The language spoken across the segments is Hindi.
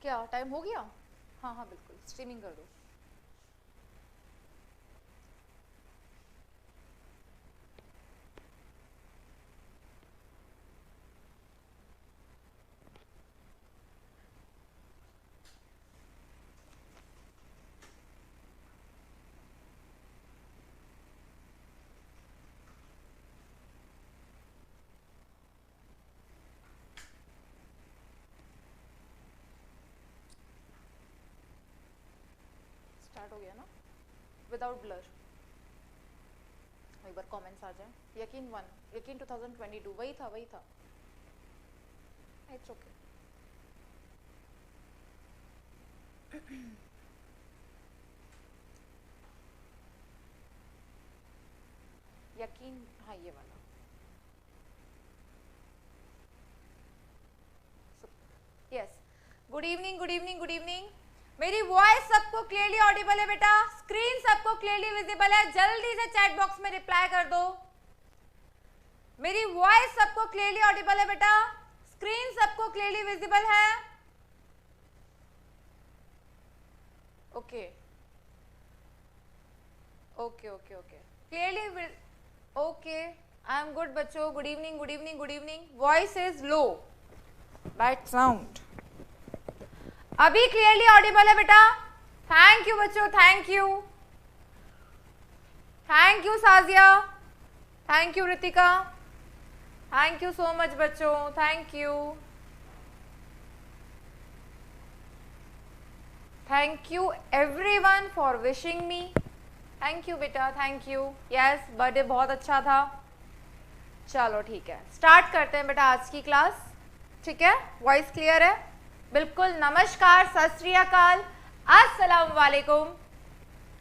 क्या टाइम हो गया? हाँ हाँ बिल्कुल, स्ट्रीमिंग कर दो। स्टार्ट हो गया ना विदाउट ब्लर? एक बार कमेंट्स आ जाए। यकीन 1, यकीन 2022 वही था वही था। It's okay. यकीन, हाँ ये वाला। Yes, good evening good evening good evening. मेरी वॉइस सबको क्लियरली ऑडिबल है बेटा? स्क्रीन सबको क्लियरली विजिबल है? जल्दी से चैट बॉक्स में रिप्लाई कर दो। मेरी वॉइस सबको क्लियरली ऑडिबल है बेटा? स्क्रीन सबको क्लियरली विजिबल है? Okay okay okay okay, clearly okay. I am good बच्चों, good evening good evening good evening. Voice is low, bad sound. अभी क्लियरली ऑडिबल है बेटा? थैंक यू बच्चों, thank you Sajiya, thank you Ritika, thank you so much बच्चों, thank you everyone for wishing me. Thank you बेटा, थैंक यू। यस, बर्थडे बहुत अच्छा था। चलो ठीक है, स्टार्ट करते हैं बेटा आज की क्लास। ठीक है, वॉइस क्लियर है? बिल्कुल। नमस्कार, सत श्री अकाल, अस्सलाम वालेकुम,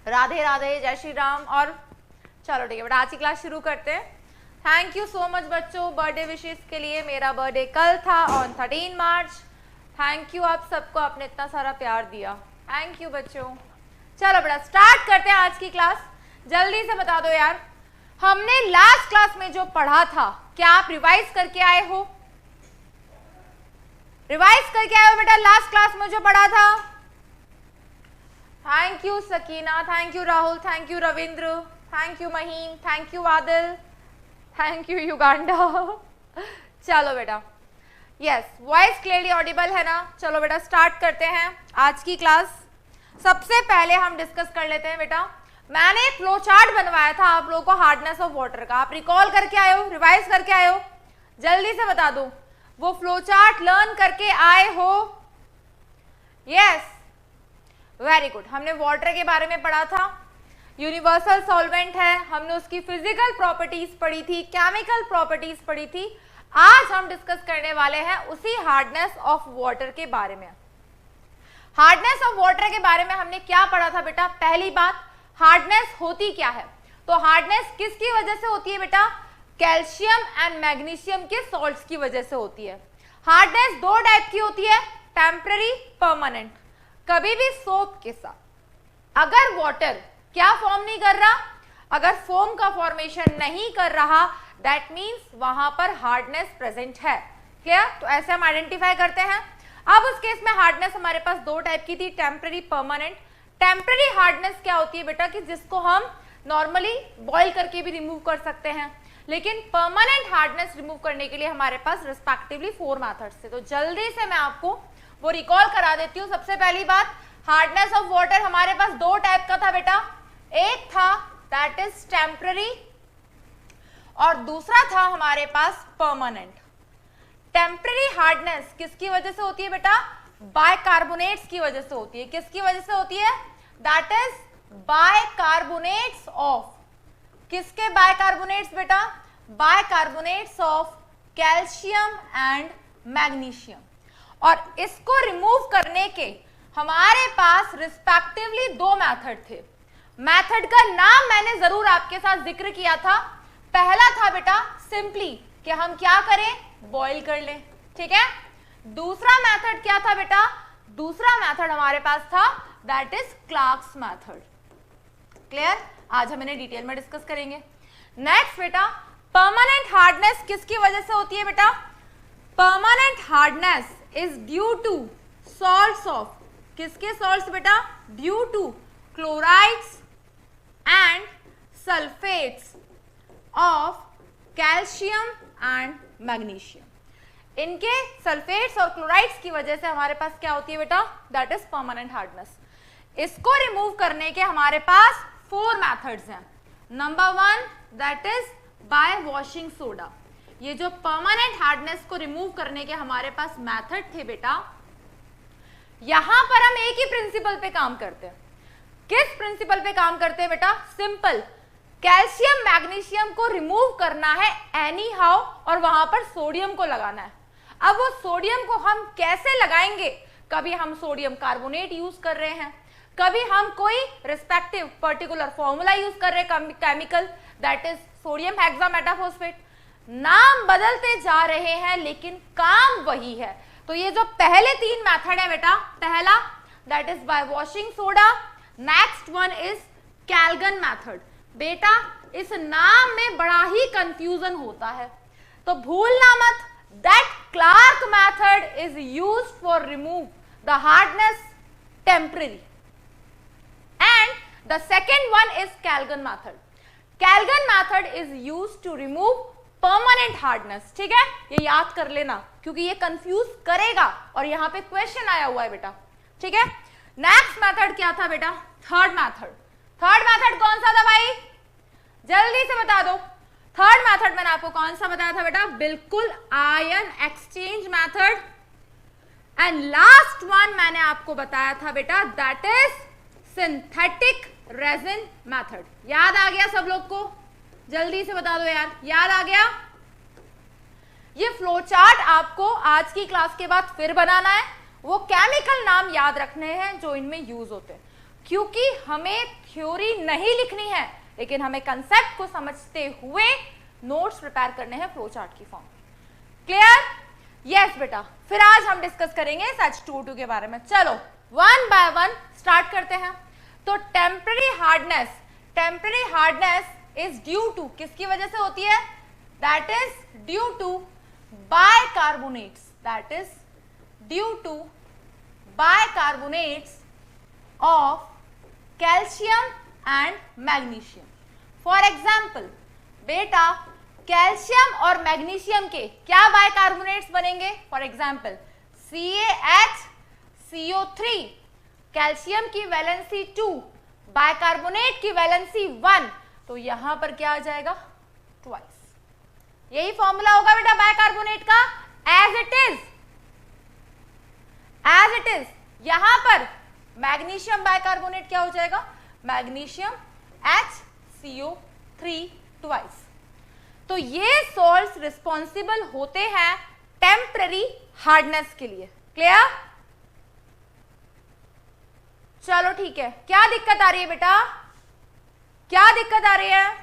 राधे राधे, जय श्री राम। और चलो ठीक है बेटा, आज की क्लास शुरू करते हैं। थैंक यू सो मच बच्चों बर्थडे विशेस के लिए। मेरा बर्थडे कल था ऑन 13 मार्च। थैंक यू आप सबको, आपने इतना सारा प्यार दिया, थैंक यू बच्चों। चलो बेटा स्टार्ट करते हैं आज की क्लास। जल्दी से बता दो यार, हमने लास्ट क्लास में जो पढ़ा था क्या आप रिवाइज करके आए हो? रिवाइज करके आए हो बेटा लास्ट क्लास में जो पढ़ा था? Thank you Sakina, thank you Rahul, thank you Ravindra, thank you Mahim, thank you Adil, thank you Uganda. चलो बेटा, यस, वॉइस क्लियरली ऑडिबल है ना? चलो बेटा स्टार्ट करते हैं आज की क्लास। सबसे पहले हम डिस्कस कर लेते हैं बेटा, मैंने एक फ्लो चार्ट बनवाया था आप लोगों को हार्डनेस ऑफ वाटर का। आप रिकॉल करके आए हो, रिवाइज करके आए हो? जल्दी से बता दो, वो फ्लो चार्ट लर्न करके आए हो? Yes, very good. हमने वाटर के बारे में पढ़ा था, यूनिवर्सल सॉल्वेंट है, हमने उसकी फिजिकल प्रॉपर्टीज पढ़ी थी, केमिकल प्रॉपर्टीज पढ़ी थी। आज हम डिस्कस करने वाले हैं उसी हार्डनेस ऑफ वाटर के बारे में। हार्डनेस ऑफ वाटर के बारे में हमने क्या पढ़ा था बेटा? पहली बात, हार्डनेस होती क्या है? तो हार्डनेस किसकी वजह से होती है बेटा? कैल्शियम एंड मैग्नीशियम के सॉल्ट्स की वजह से होती है। हार्डनेस दो टाइप की होती है, टेम्पररी, परमानेंट। कभी भी सोप के साथ अगर वाटर क्या फॉर्म नहीं कर रहा, अगर फोम का फॉर्मेशन नहीं कर रहा, दैट मीन्स वहां पर हार्डनेस प्रेजेंट है। क्लियर? तो ऐसे हम आइडेंटिफाई करते हैं। अब उस केस में हार्डनेस हमारे पास दो टाइप की थी, टेम्पररी, परमानेंट। टेम्पररी हार्डनेस क्या होती है बेटा? कि जिसको हम नॉर्मली बॉईल करके भी रिमूव कर सकते हैं, लेकिन परमानेंट हार्डनेस रिमूव करने के लिए हमारे पास रिस्पेक्टिवली 4 मेथड्स थे। तो जल्दी से मैं आपको वो रिकॉल करा देती हूँ। सबसे पहली बात, हार्डनेस ऑफ वाटर हमारे पास दो टाइप का था बेटा, एक था दैट इज टेम्पररी और दूसरा था हमारे पास परमानेंट। टेम्पररी हार्डनेस किसकी वजह से होती है बेटा? बाइकार्बोनेट्स की वजह से होती है। किसकी वजह से होती है? दैट इज बाइकार्बोनेट्स ऑफ, किसके बाइकार्बोनेट्स बेटा? Bicarbonates of calcium and magnesium. और इसको रिमूव करने के हमारे पास रिस्पेक्टिवली दो मेथड थे। मेथड का नाम मैंने जरूर आपके साथ जिक्र किया था। पहला था बेटा सिंपली कि हम क्या करें, बॉईल कर लें, ठीक है। दूसरा मेथड क्या था बेटा? दूसरा मेथड हमारे पास था that is Clark's method. Clear? आज हम इन्हें डिटेल में डिस्कस करेंगे। नेक्स्ट बेटा, परमानेंट हार्डनेस किसकी वजह से होती है बेटा? Permanent hardness is due to salts of, किसके सॉल्ट्स बेटा? Due to chlorides and sulphates of calcium and magnesium. इनके सल्फेट्स और क्लोराइड्स की वजह से हमारे पास क्या होती है बेटा? That is permanent hardness. इसको रिमूव करने के हमारे पास 4 मेथड्स हैं। Number 1 that is by washing soda. ये जो परमानेंट हार्डनेस को रिमूव करने के हमारे पास मेथड थे बेटा, यहां पर हम एक ही प्रिंसिपल पे काम करते हैं। किस प्रिंसिपल पे काम करते हैं बेटा? सिंपल, कैल्शियम मैग्नीशियम को रिमूव करना है एनी हाउ और वहां पर सोडियम को लगाना है। अब वो सोडियम को हम कैसे लगाएंगे? कभी हम सोडियम कार्बोनेट यूज कर रहे हैं, कभी हम कोई रिस्पेक्टिव पर्टिकुलर फॉर्मूला यूज कर रहे हैं chemical, that is sodium hexametaphosphate. नाम बदलते जा रहे हैं लेकिन काम वही है। तो ये जो पहले 3 मेथड है बेटा, पहला that is by washing soda, next one is Calgon method. बेटा इस नाम में बड़ा ही कंफ्यूजन होता है, तो भूलना मत, that Clark method is used for remove the hardness temporary and the second one is Calgon method. Calgon method is used to remove permanent hardness. ठीक है, ये याद कर लेना क्योंकि ये कंफ्यूज करेगा और यहाँ पे क्वेश्चन आया हुआ है बेटा। ठीक है, नेक्स्ट मेथड क्या था बेटा? Third method. थर्ड मेथड कौन सा था भाई? जल्दी से बता दो। थर्ड मेथड मैंने आपको कौन सा बताया था बेटा? बिल्कुल ion exchange method. And last one मैंने आपको बताया था बेटा, that is synthetic resin method. याद आ गया सब लोग को? जल्दी से बता दो यार, याद आ गया? ये फ्लो चार्ट आपको आज की क्लास के बाद फिर बनाना है। वो केमिकल नाम याद रखने हैं जो इनमें यूज होते हैं, क्योंकि हमें थ्योरी नहीं लिखनी है लेकिन हमें कंसेप्ट को समझते हुए नोट्स प्रिपेयर करने हैं फ्लो चार्ट की फॉर्म। क्लियर? यस बेटा, फिर आज हम डिस्कस करेंगे H2O2 के बारे में। चलो वन बाय वन स्टार्ट करते हैं। तो temporary hardness is due to, किसकी वजह से होती है? That is due to bicarbonates, that is due to bicarbonates of calcium and magnesium. For example बेटा, कैल्शियम और मैग्नीशियम के क्या बाइकार्बोनेट्स बनेंगे? फॉर एग्जाम्पल CaHCO3, कैल्शियम की वैलेंसी 2, बाइकार्बोनेट की वैलेंसी 1, तो यहां पर क्या आ जाएगा? ट्वाइस। यही फॉर्मूला होगा बेटा बाइकार्बोनेट का, एज इट इज। यहां पर मैग्नीशियम बाइकार्बोनेट क्या हो जाएगा? Magnesium HCO3 twice. तो ये सॉल्ट्स रिस्पॉन्सिबल होते हैं टेम्पररी हार्डनेस के लिए। क्लियर? चलो ठीक है, क्या दिक्कत आ रही है बेटा? क्या दिक्कत आ रही है?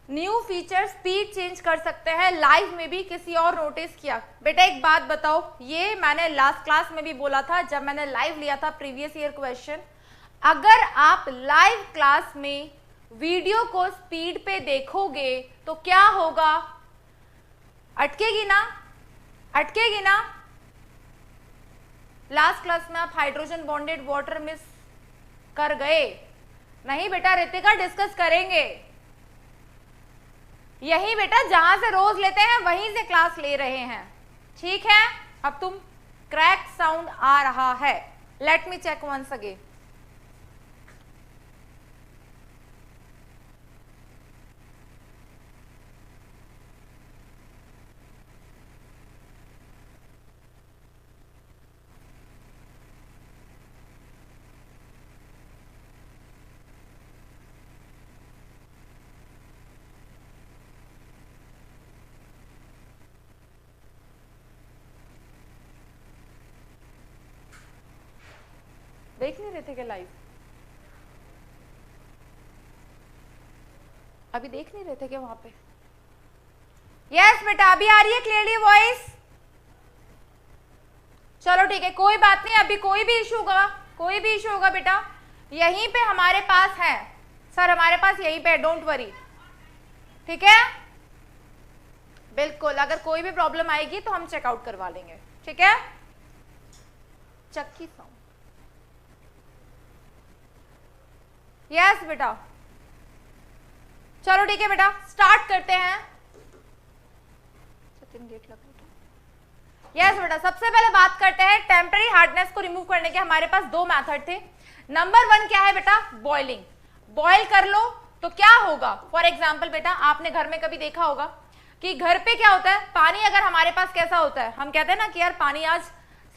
न्यू फीचर स्पीड चेंज कर सकते हैं, लाइव में भी किसी और नोटिस किया? बेटा एक बात बताओ, ये मैंने लास्ट क्लास में भी बोला था जब मैंने लाइव लिया था प्रीवियस ईयर क्वेश्चन। अगर आप लाइव क्लास में वीडियो को स्पीड पे देखोगे तो क्या होगा? अटकेगी ना? अटकेगी ना? लास्ट क्लास में आप हाइड्रोजन बॉन्डेड वाटर मिस कर गए? नहीं बेटा, रितिका डिस्कस करेंगे। यही बेटा जहां से रोज लेते हैं वहीं से क्लास ले रहे हैं। ठीक है, अब तुम क्रैक साउंड आ रहा है, let me check once again. देख नहीं रहे थे क्या लाइव? अभी देख नहीं रहे थे क्या वहां पे? यस बेटा, अभी आ रही है क्लियरली वॉइस? चलो ठीक है, कोई बात नहीं। अभी कोई भी इशू होगा बेटा, यहीं पे हमारे पास है सर, हमारे पास यहीं पे, डोंट वरी। ठीक है बिल्कुल, अगर कोई भी प्रॉब्लम आएगी तो हम चेकआउट करवा लेंगे, ठीक है। चक्की साउंड, यस बेटा, चलो ठीक है बेटा, स्टार्ट करते हैं। यस बेटा, सबसे पहले बात करते हैं टेम्पररी हार्डनेस को रिमूव करने के। हमारे पास दो मेथड थे। नंबर 1 क्या है बेटा? बॉइलिंग। बॉइल कर लो तो क्या होगा? फॉर एग्जाम्पल बेटा, आपने घर में कभी देखा होगा कि घर पे क्या होता है, पानी अगर हमारे पास कैसा होता है, हम कहते हैं ना कि यार पानी आज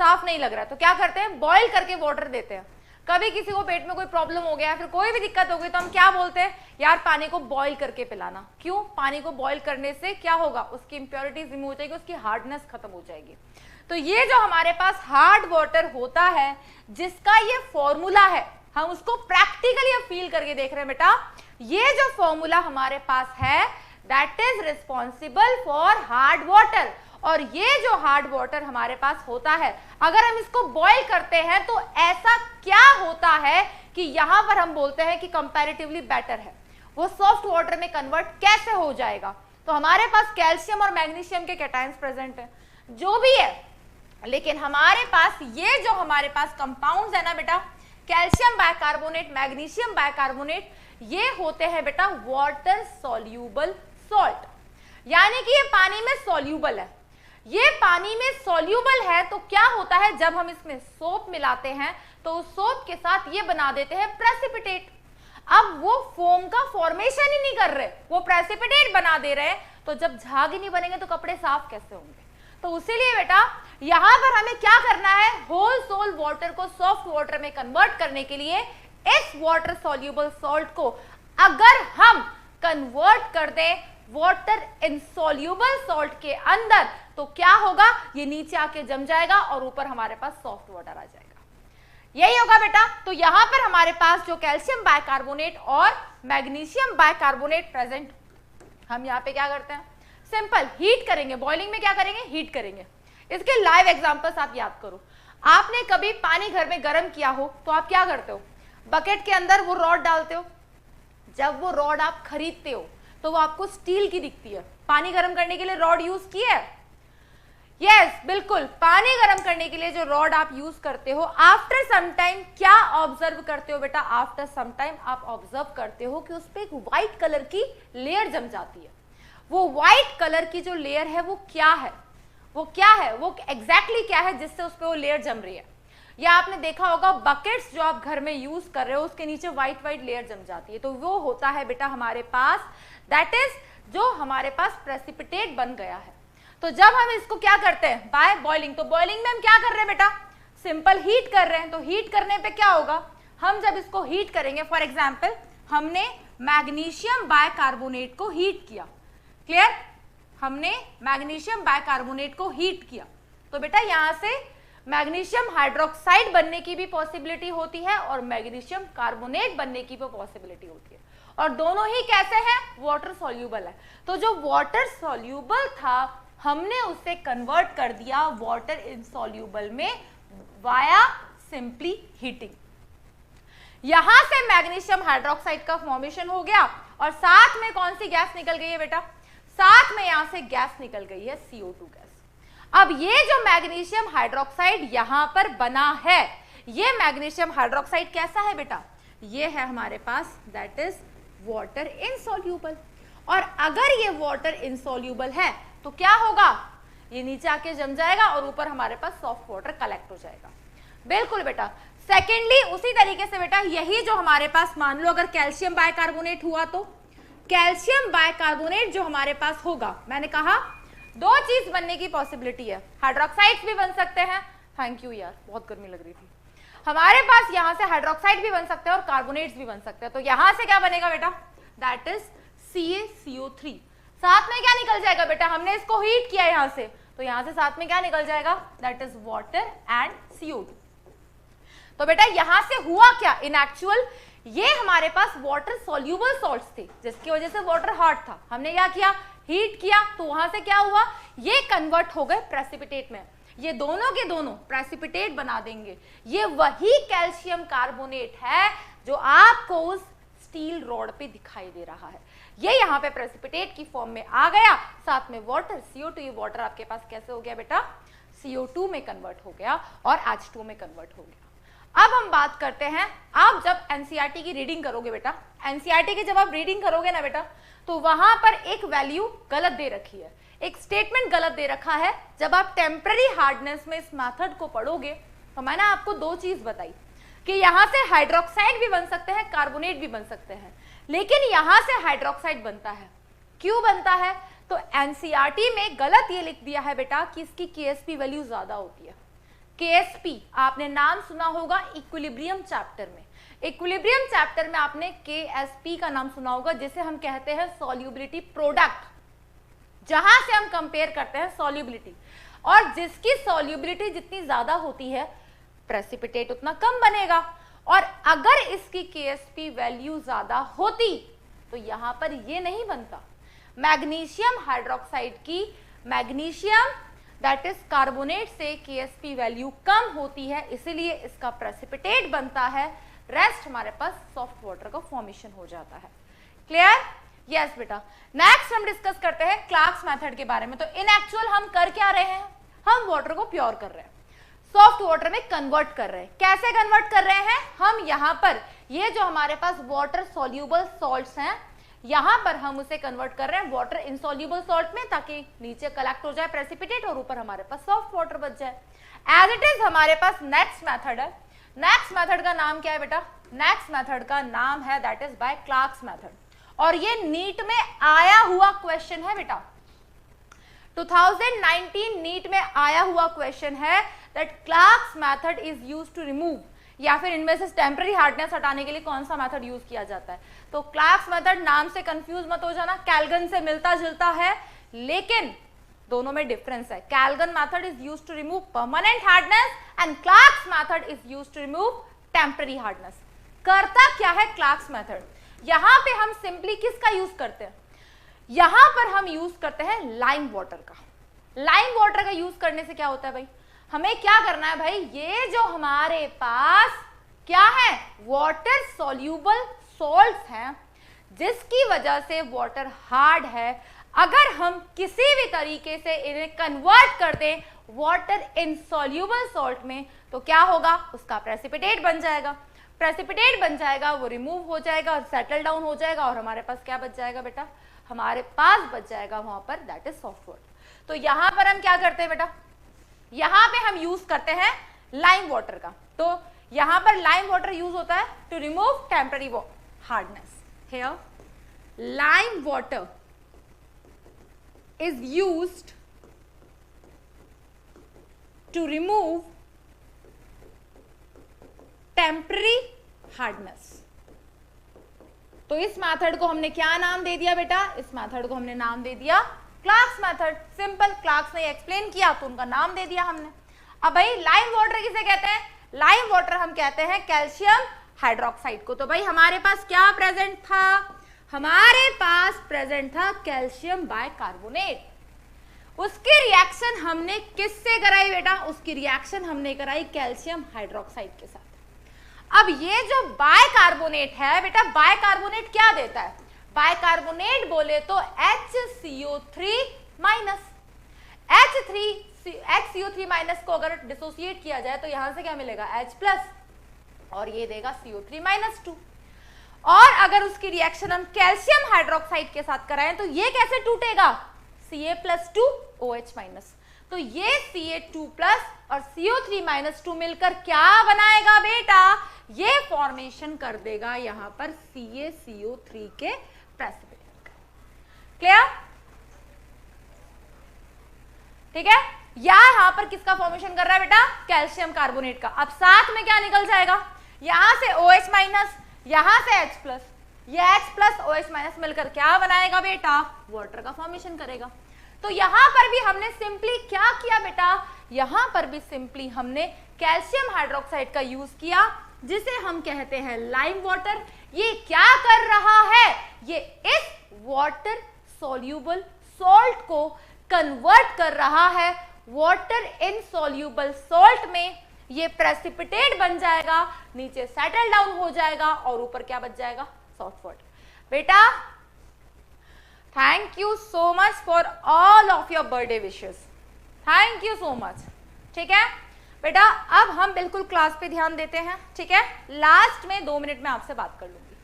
साफ नहीं लग रहा, तो क्या करते हैं, बॉइल करके वाटर देते हैं। कभी किसी को पेट में कोई प्रॉब्लम हो गया, फिर कोई भी दिक्कत हो गई, तो हम क्या बोलते हैं, यार पानी को बॉइल करके पिलाना। क्यों? पानी को बॉइल करने से क्या होगा, उसकी इंप्योरिटीज रिमूव हो जाएगी, उसकी हार्डनेस खत्म हो जाएगी। तो ये जो हमारे पास हार्ड वाटर होता है, जिसका ये फॉर्मूला है, हम उसको प्रैक्टिकली फील करके देख रहे हैं बेटा। ये जो फॉर्मूला हमारे पास है, that is responsible for hard water. और ये जो हार्ड वाटर हमारे पास होता है, अगर हम इसको बॉइल करते हैं तो ऐसा क्या होता है कि यहां पर हम बोलते हैं कि कंपैरेटिवली बेटर है। वो सॉफ्ट वाटर में कन्वर्ट कैसे हो जाएगा? तो हमारे पास कैल्शियम और मैग्नीशियम के कैटायंस प्रेजेंट है, जो भी है, लेकिन हमारे पास ये जो हमारे पास कंपाउंड्स है ना बेटा, कैल्शियम बाइकार्बोनेट, मैग्नीशियम बाइकार्बोनेट, ये होते हैं बेटा वाटर सॉल्यूबल सॉल्ट, यानी कि ये पानी में सॉल्यूबल है। ये पानी में सॉल्यूबल है तो क्या होता है, जब हम इसमें सोप मिलाते हैं तो उस सोप के साथ ये बना देते हैं प्रेसिपिटेट। अब वो फोम का फॉर्मेशन ही नहीं कर रहे, वो प्रेसिपिटेट बना दे रहे हैं। तो जब झाग ही नहीं बनेंगे तो कपड़े साफ कैसे होंगे? तो इसीलिए बेटा यहां पर हमें क्या करना है, होल सोल वाटर को सॉफ्ट वाटर में कन्वर्ट करने के लिए इस वाटर सॉल्यूबल सॉल्ट को अगर हम कन्वर्ट कर दें वाटर इनसॉल्यूबल सॉल्ट के अंदर, तो क्या होगा, ये नीचे आके जम जाएगा और ऊपर हमारे पास सॉफ्ट वाटर आ जाएगा। यही होगा बेटा। तो यहां पर हमारे पास जो कैल्शियम बाइकार्बोनेट और मैग्नीशियम बाइकार्बोनेट प्रेजेंट, हम यहाँ पे क्या करते हैं, सिंपल हीट करेंगे। बॉइलिंग में क्या करेंगे, हीट करेंगे। इसके लाइव एग्जांपल्स आप याद करो। आपने कभी पानी घर में गर्म किया हो तो आप क्या करते हो, बकेट के अंदर वो रॉड डालते हो। जब वो रॉड आप खरीदते हो तो वो आपको स्टील की दिखती है। पानी गर्म करने के लिए रॉड यूज की है? यस, बिल्कुल। पानी गर्म करने के लिए जो रॉड आप यूज करते हो, आफ्टर सम टाइम क्या ऑब्जर्व करते हो बेटा? आफ्टर सम टाइम आप ऑब्जर्व करते हो कि उस पर एक व्हाइट कलर की लेयर जम जाती है। वो व्हाइट कलर की जो लेयर है वो क्या है, वो क्या है, वो एग्जैक्टली क्या है जिससे उस पर वो लेयर जम रही है? या आपने देखा होगा बकेट्स जो आप घर में यूज कर रहे हो उसके नीचे व्हाइट व्हाइट लेयर जम जाती है, तो वो होता है बेटा हमारे पास, दैट इज जो हमारे पास प्रेसिपिटेट बन गया है। तो जब हम इसको क्या करते हैं, बाय बॉइलिंग, तो बॉइलिंग में हम क्या कर रहे हैं बेटा, सिंपल हीट कर रहे हैं। तो हीट करने पे क्या होगा, हम जब इसको हीट करेंगे, फॉर एग्जाम्पल हमने मैग्नीशियम बाइकार्बोनेट को हीट किया, क्लियर, हमने मैग्नीशियम बाइकार्बोनेट को हीट किया, तो बेटा यहां से मैग्नीशियम हाइड्रोक्साइड बनने की भी पॉसिबिलिटी होती है और मैग्नीशियम कार्बोनेट बनने की भी पॉसिबिलिटी होती है, और दोनों ही कैसे हैं, वाटर सॉल्यूबल है। तो जो वाटर सॉल्यूबल था हमने उसे कन्वर्ट कर दिया वाटर इनसॉल्यूबल में वाया सिंपली हीटिंग। यहां से मैग्नीशियम हाइड्रोक्साइड का फॉर्मेशन हो गया और साथ में कौन सी गैस निकल गई है बेटा, साथ में यहां से गैस निकल गई है CO2 गैस। अब ये जो मैग्नीशियम हाइड्रोक्साइड यहां पर बना है, ये मैग्नीशियम हाइड्रोक्साइड कैसा है बेटा, ये है हमारे पास दैट इज वाटर इनसॉल्यूबल। और अगर ये वाटर इनसॉल्यूबल है तो क्या होगा, ये नीचे आके जम जाएगा और ऊपर हमारे पास सॉफ्ट वाटर कलेक्ट हो जाएगा। बिल्कुल बेटा। सेकेंडली उसी तरीके से बेटा यही जो हमारे पास, मान लो अगर कैल्शियम बाइकार्बोनेट हुआ, तो कैल्शियम बाइकार्बोनेट जो हमारे पास होगा, मैंने कहा दो चीज बनने की पॉसिबिलिटी है, हाइड्रोक्साइड्स भी बन सकते हैं, थैंक यू यार बहुत गर्मी लग रही थी, हमारे पास यहां से हाइड्रोक्साइड भी बन सकते हैं और कार्बोनेट्स भी बन सकते हैं। तो यहां से क्या बनेगा बेटा, दैट इज CaCO3। साथ में क्या निकल जाएगा बेटा, हमने इसको हीट किया यहां से, तो यहां से साथ में क्या निकल जाएगा, that is water and CO2। तो बेटा यहां से हुआ क्या, इन एक्चुअल ये हमारे पास वाटर सॉल्यूबल सॉल्ट्स थे जिसकी वजह से वाटर हॉट था, हमने क्या किया, हीट किया, तो वहां से क्या हुआ, ये कन्वर्ट हो गए प्रेसिपिटेट में, ये दोनों के दोनों प्रेसिपिटेट बना देंगे। ये वही कैल्शियम कार्बोनेट है जो आपको उस स्टील रॉड पे दिखाई दे रहा है, ये यहाँ पे प्रेसिपिटेट की फॉर्म में आ गया, साथ में वाटर CO2, ये वाटर आपके पास कैसे हो गया बेटा, CO2 में कन्वर्ट हो गया और H2O में कन्वर्ट हो गया। अब हम बात करते हैं, आप जब एनसीईआरटी की रीडिंग करोगे बेटा, एनसीईआरटी की जब आप रीडिंग करोगे ना बेटा, तो वहां पर एक वैल्यू गलत दे रखी है, एक स्टेटमेंट गलत दे रखा है। जब आप टेम्पररी हार्डनेस में इस मेथड को पढ़ोगे तो मैंने आपको दो चीज बताई कि यहां से हाइड्रोक्साइड भी बन सकते हैं, कार्बोनेट भी बन सकते हैं, लेकिन यहां से हाइड्रोक्साइड बनता है। क्यों बनता है? तो एनसीईआरटी में गलत ये लिख दिया है बेटा कि इसकी केएसपी वैल्यू ज्यादा होती है। केएसपी आपने नाम सुना होगा इक्विलिब्रियम चैप्टर में, इक्विलिब्रियम चैप्टर में आपने केएसपी का नाम सुना होगा, जिसे हम कहते हैं सॉल्युबिलिटी प्रोडक्ट, जहां से हम कंपेयर करते हैं सॉल्युबिलिटी, और जिसकी सॉल्युबिलिटी जितनी ज्यादा होती है प्रेसिपिटेट उतना कम बनेगा। और अगर इसकी केएसपी वैल्यू ज्यादा होती तो यहां पर ये नहीं बनता। मैग्नीशियम हाइड्रोक्साइड की, मैग्नीशियम दैट इज कार्बोनेट से केएसपी वैल्यू कम होती है, इसीलिए इसका प्रेसिपिटेट बनता है, रेस्ट हमारे पास सॉफ्ट वाटर का फॉर्मेशन हो जाता है। क्लियर? यस बेटा। नेक्स्ट हम डिस्कस करते हैं क्लार्क्स मेथड के बारे में। तो इन एक्चुअल हम कर क्या रहे हैं, हम वाटर को प्योर कर रहे हैं, सॉफ्ट वाटर में कन्वर्ट कर रहे हैं। कैसे कन्वर्ट कर रहे हैं? हम यहाँ पर ये जो हमारे पास वाटर सॉल्यूबल सॉल्ट्स हैं, यहां पर हम उसे कन्वर्ट कर रहे हैं वाटर इनसॉल्यूबल सॉल्ट में, ताकि नीचे कलेक्ट हो जाए प्रेसिपिटेट और ऊपर हमारे पास सॉफ्ट वाटर बच जाए। एज इट इज हमारे पास नेक्स्ट मेथड है। नेक्स्ट मेथड का नाम क्या है बेटा? नेक्स्ट मेथड का नाम है that is bye Clark's method, और ये नीट में आया हुआ क्वेश्चन है बेटा। 2019 नीट में आया हुआ क्वेश्चन है that Clark's method is used to remove, या फिर इनमें से टेम्पररी हार्डनेस हटाने के लिए कौन सा मेथड यूज किया जाता है। तो क्लार्क्स मेथड, नाम से कंफ्यूज मत हो जाना, कैल्गन से मिलता जुलता है, लेकिन दोनों में डिफरेंस है। Calgon method is used to remove permanent hardness and Clark's method is used to remove temporary hardness. करता क्या है क्लार्क्स मेथड? यहां पे हम सिंपली किसका यूज करते हैं? यहां पर हम यूज करते हैं लाइम वाटर का। लाइम वाटर का यूज करने से क्या होता है भाई, हमें क्या करना है भाई, ये जो हमारे पास क्या है, वाटर सॉल्यूबल सॉल्ट्स हैं, जिसकी वजह से वाटर हार्ड है, अगर हम किसी भी तरीके से इन्हें कन्वर्ट कर दें वाटर इनसॉल्यूबल सॉल्ट में, तो क्या होगा, उसका प्रेसिपिटेट बन जाएगा। प्रेसिपिटेट बन जाएगा, वो रिमूव हो जाएगा और सेटल डाउन हो जाएगा, और हमारे पास क्या बच जाएगा बेटा, हमारे पास बच जाएगा वहां पर दैट इज सॉफ्ट वाटर। तो यहां पर हम क्या करते हैं बेटा, यहां पे हम यूज करते हैं लाइम वाटर का। तो यहां पर लाइम वाटर यूज होता है to remove temporary hardness. Here lime water is used to remove temporary hardness। तो इस मेथड को हमने क्या नाम दे दिया बेटा, इस मेथड को हमने नाम दे दिया क्लार्क्स मेथड। सिंपल, क्लार्क्स ने एक्सप्लेन किया तो उनका नाम दे दिया हमने। अब भाई लाइम वाटर किसे कहते हैं? लाइम वाटर हम कहते हैं कैल्शियम हाइड्रोक्साइड को। तो भाई हमारे पास क्या प्रेजेंट था, हमारे पास प्रेजेंट था कैल्शियम बाइकार्बोनेट। उसकी रिएक्शन हमने किससे कराई बेटा, उसकी रिएक्शन हमने कराई कैल्शियम हाइड्रोक्साइड के साथ। अब ये जो बाइकार्बोनेट है बेटा, बाइकार्बोनेट क्या देता है, बाइकार्बोनेट बोले तो HCO3 माइनस, HCO3 माइनस को अगर डिसोसिएट किया जाए तो यहां से क्या मिलेगा, H प्लस, और ये देगा CO3 माइनस 2। और अगर उसकी रिएक्शन हम कैल्शियम हाइड्रोक्साइड के साथ कराएं तो ये कैसे टूटेगा, Ca प्लस 2 OH माइनस। तो ये Ca2 प्लस और CO3 माइनस 2 मिलकर क्या बनाएगा बेटा, ये फॉर्मेशन कर देगा यहां पर CaCO3 के प्रेसिपिटेट। क्लियर? ठीक है, यहां पर किसका फॉर्मेशन कर रहा है बेटा, कैल्शियम कार्बोनेट का। अब साथ में क्या निकल जाएगा, यहां से OH माइनस, यहां से H प्लस, ये H प्लस OH माइनस मिलकर क्या बनाएगा बेटा, वाटर का फॉर्मेशन करेगा। तो यहां पर भी हमने सिंपली क्या किया बेटा, यहां पर भी सिंपली हमने कैल्शियम हाइड्रोक्साइड का यूज किया, जिसे हम कहते हैं लाइम वाटर। ये क्या कर रहा है, ये इस वाटर सॉल्यूबल सॉल्ट को कन्वर्ट कर रहा है वाटर इनसॉल्यूबल सॉल्ट में। ये प्रेसिपिटेट बन जाएगा, नीचे सेटल डाउन हो जाएगा और ऊपर क्या बच जाएगा, सॉफ्ट वाटर। बेटा thank you so much for all of your birthday wishes, thank you so much. ठीक है बेटा, अब हम बिल्कुल क्लास पे ध्यान देते हैं। ठीक है, लास्ट में 2 मिनट में आपसे बात कर लूंगी,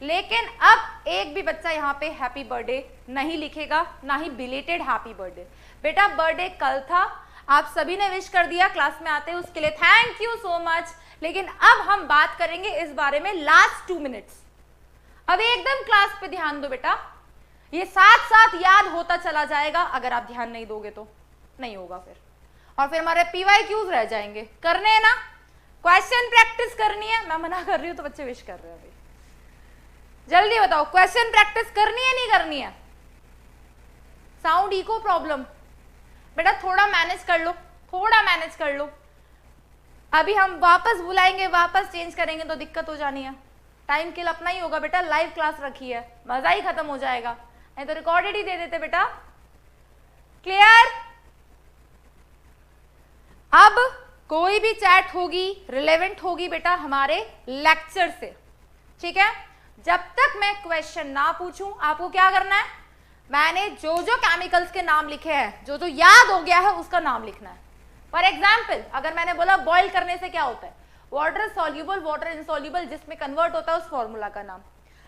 लेकिन अब एक भी बच्चा यहाँ पे हैप्पी बर्थडे नहीं लिखेगा, ना ही बिलेटेड हैप्पी बर्थडे। बेटा बर्थडे कल था, आप सभी ने विश कर दिया क्लास में आते हैं, उसके लिए थैंक यू सो मच। लेकिन अब हम बात करेंगे इस बारे में लास्ट 2 मिनट्स। अब एकदम क्लास पे ध्यान दो बेटा, ये साथ साथ याद होता चला जाएगा, अगर आप ध्यान नहीं दोगे तो नहीं होगा फिर, और फिर हमारे PYQs रह जाएंगे। करने हैं ना, क्वेश्चन प्रैक्टिस करनी है। मैं मना कर रही हूं तो बच्चे विश कर रहे हैं अभी, जल्दी बताओ क्वेश्चन प्रैक्टिस करनी है नहीं करनी है? साउंड इको प्रॉब्लम, बेटा थोड़ा मैनेज कर लो, थोड़ा मैनेज कर लो। अभी हम वापस बुलाएंगे, वापस चेंज करेंगे तो दिक्कत हो जानी है। टाइम किल अपना ही होगा बेटा, लाइव क्लास रखी है, मजा ही खत्म हो जाएगा, नहीं तो रिकॉर्डेड ही दे देते बेटा। क्लियर? अब कोई भी चैट होगी रिलेवेंट होगी बेटा हमारे लेक्चर से। ठीक है, जब तक मैं क्वेश्चन ना पूछूं आपको क्या करना है, मैंने जो जो केमिकल्स के नाम लिखे हैं, जो जो याद हो गया है उसका नाम लिखना है। फॉर एग्जाम्पल अगर मैंने बोला बॉईल करने से क्या होता है, वाटर सॉल्यूबल, वाटर इनसॉल्यूबल, जिसमें कन्वर्ट होता है उस फॉर्मूला का नाम।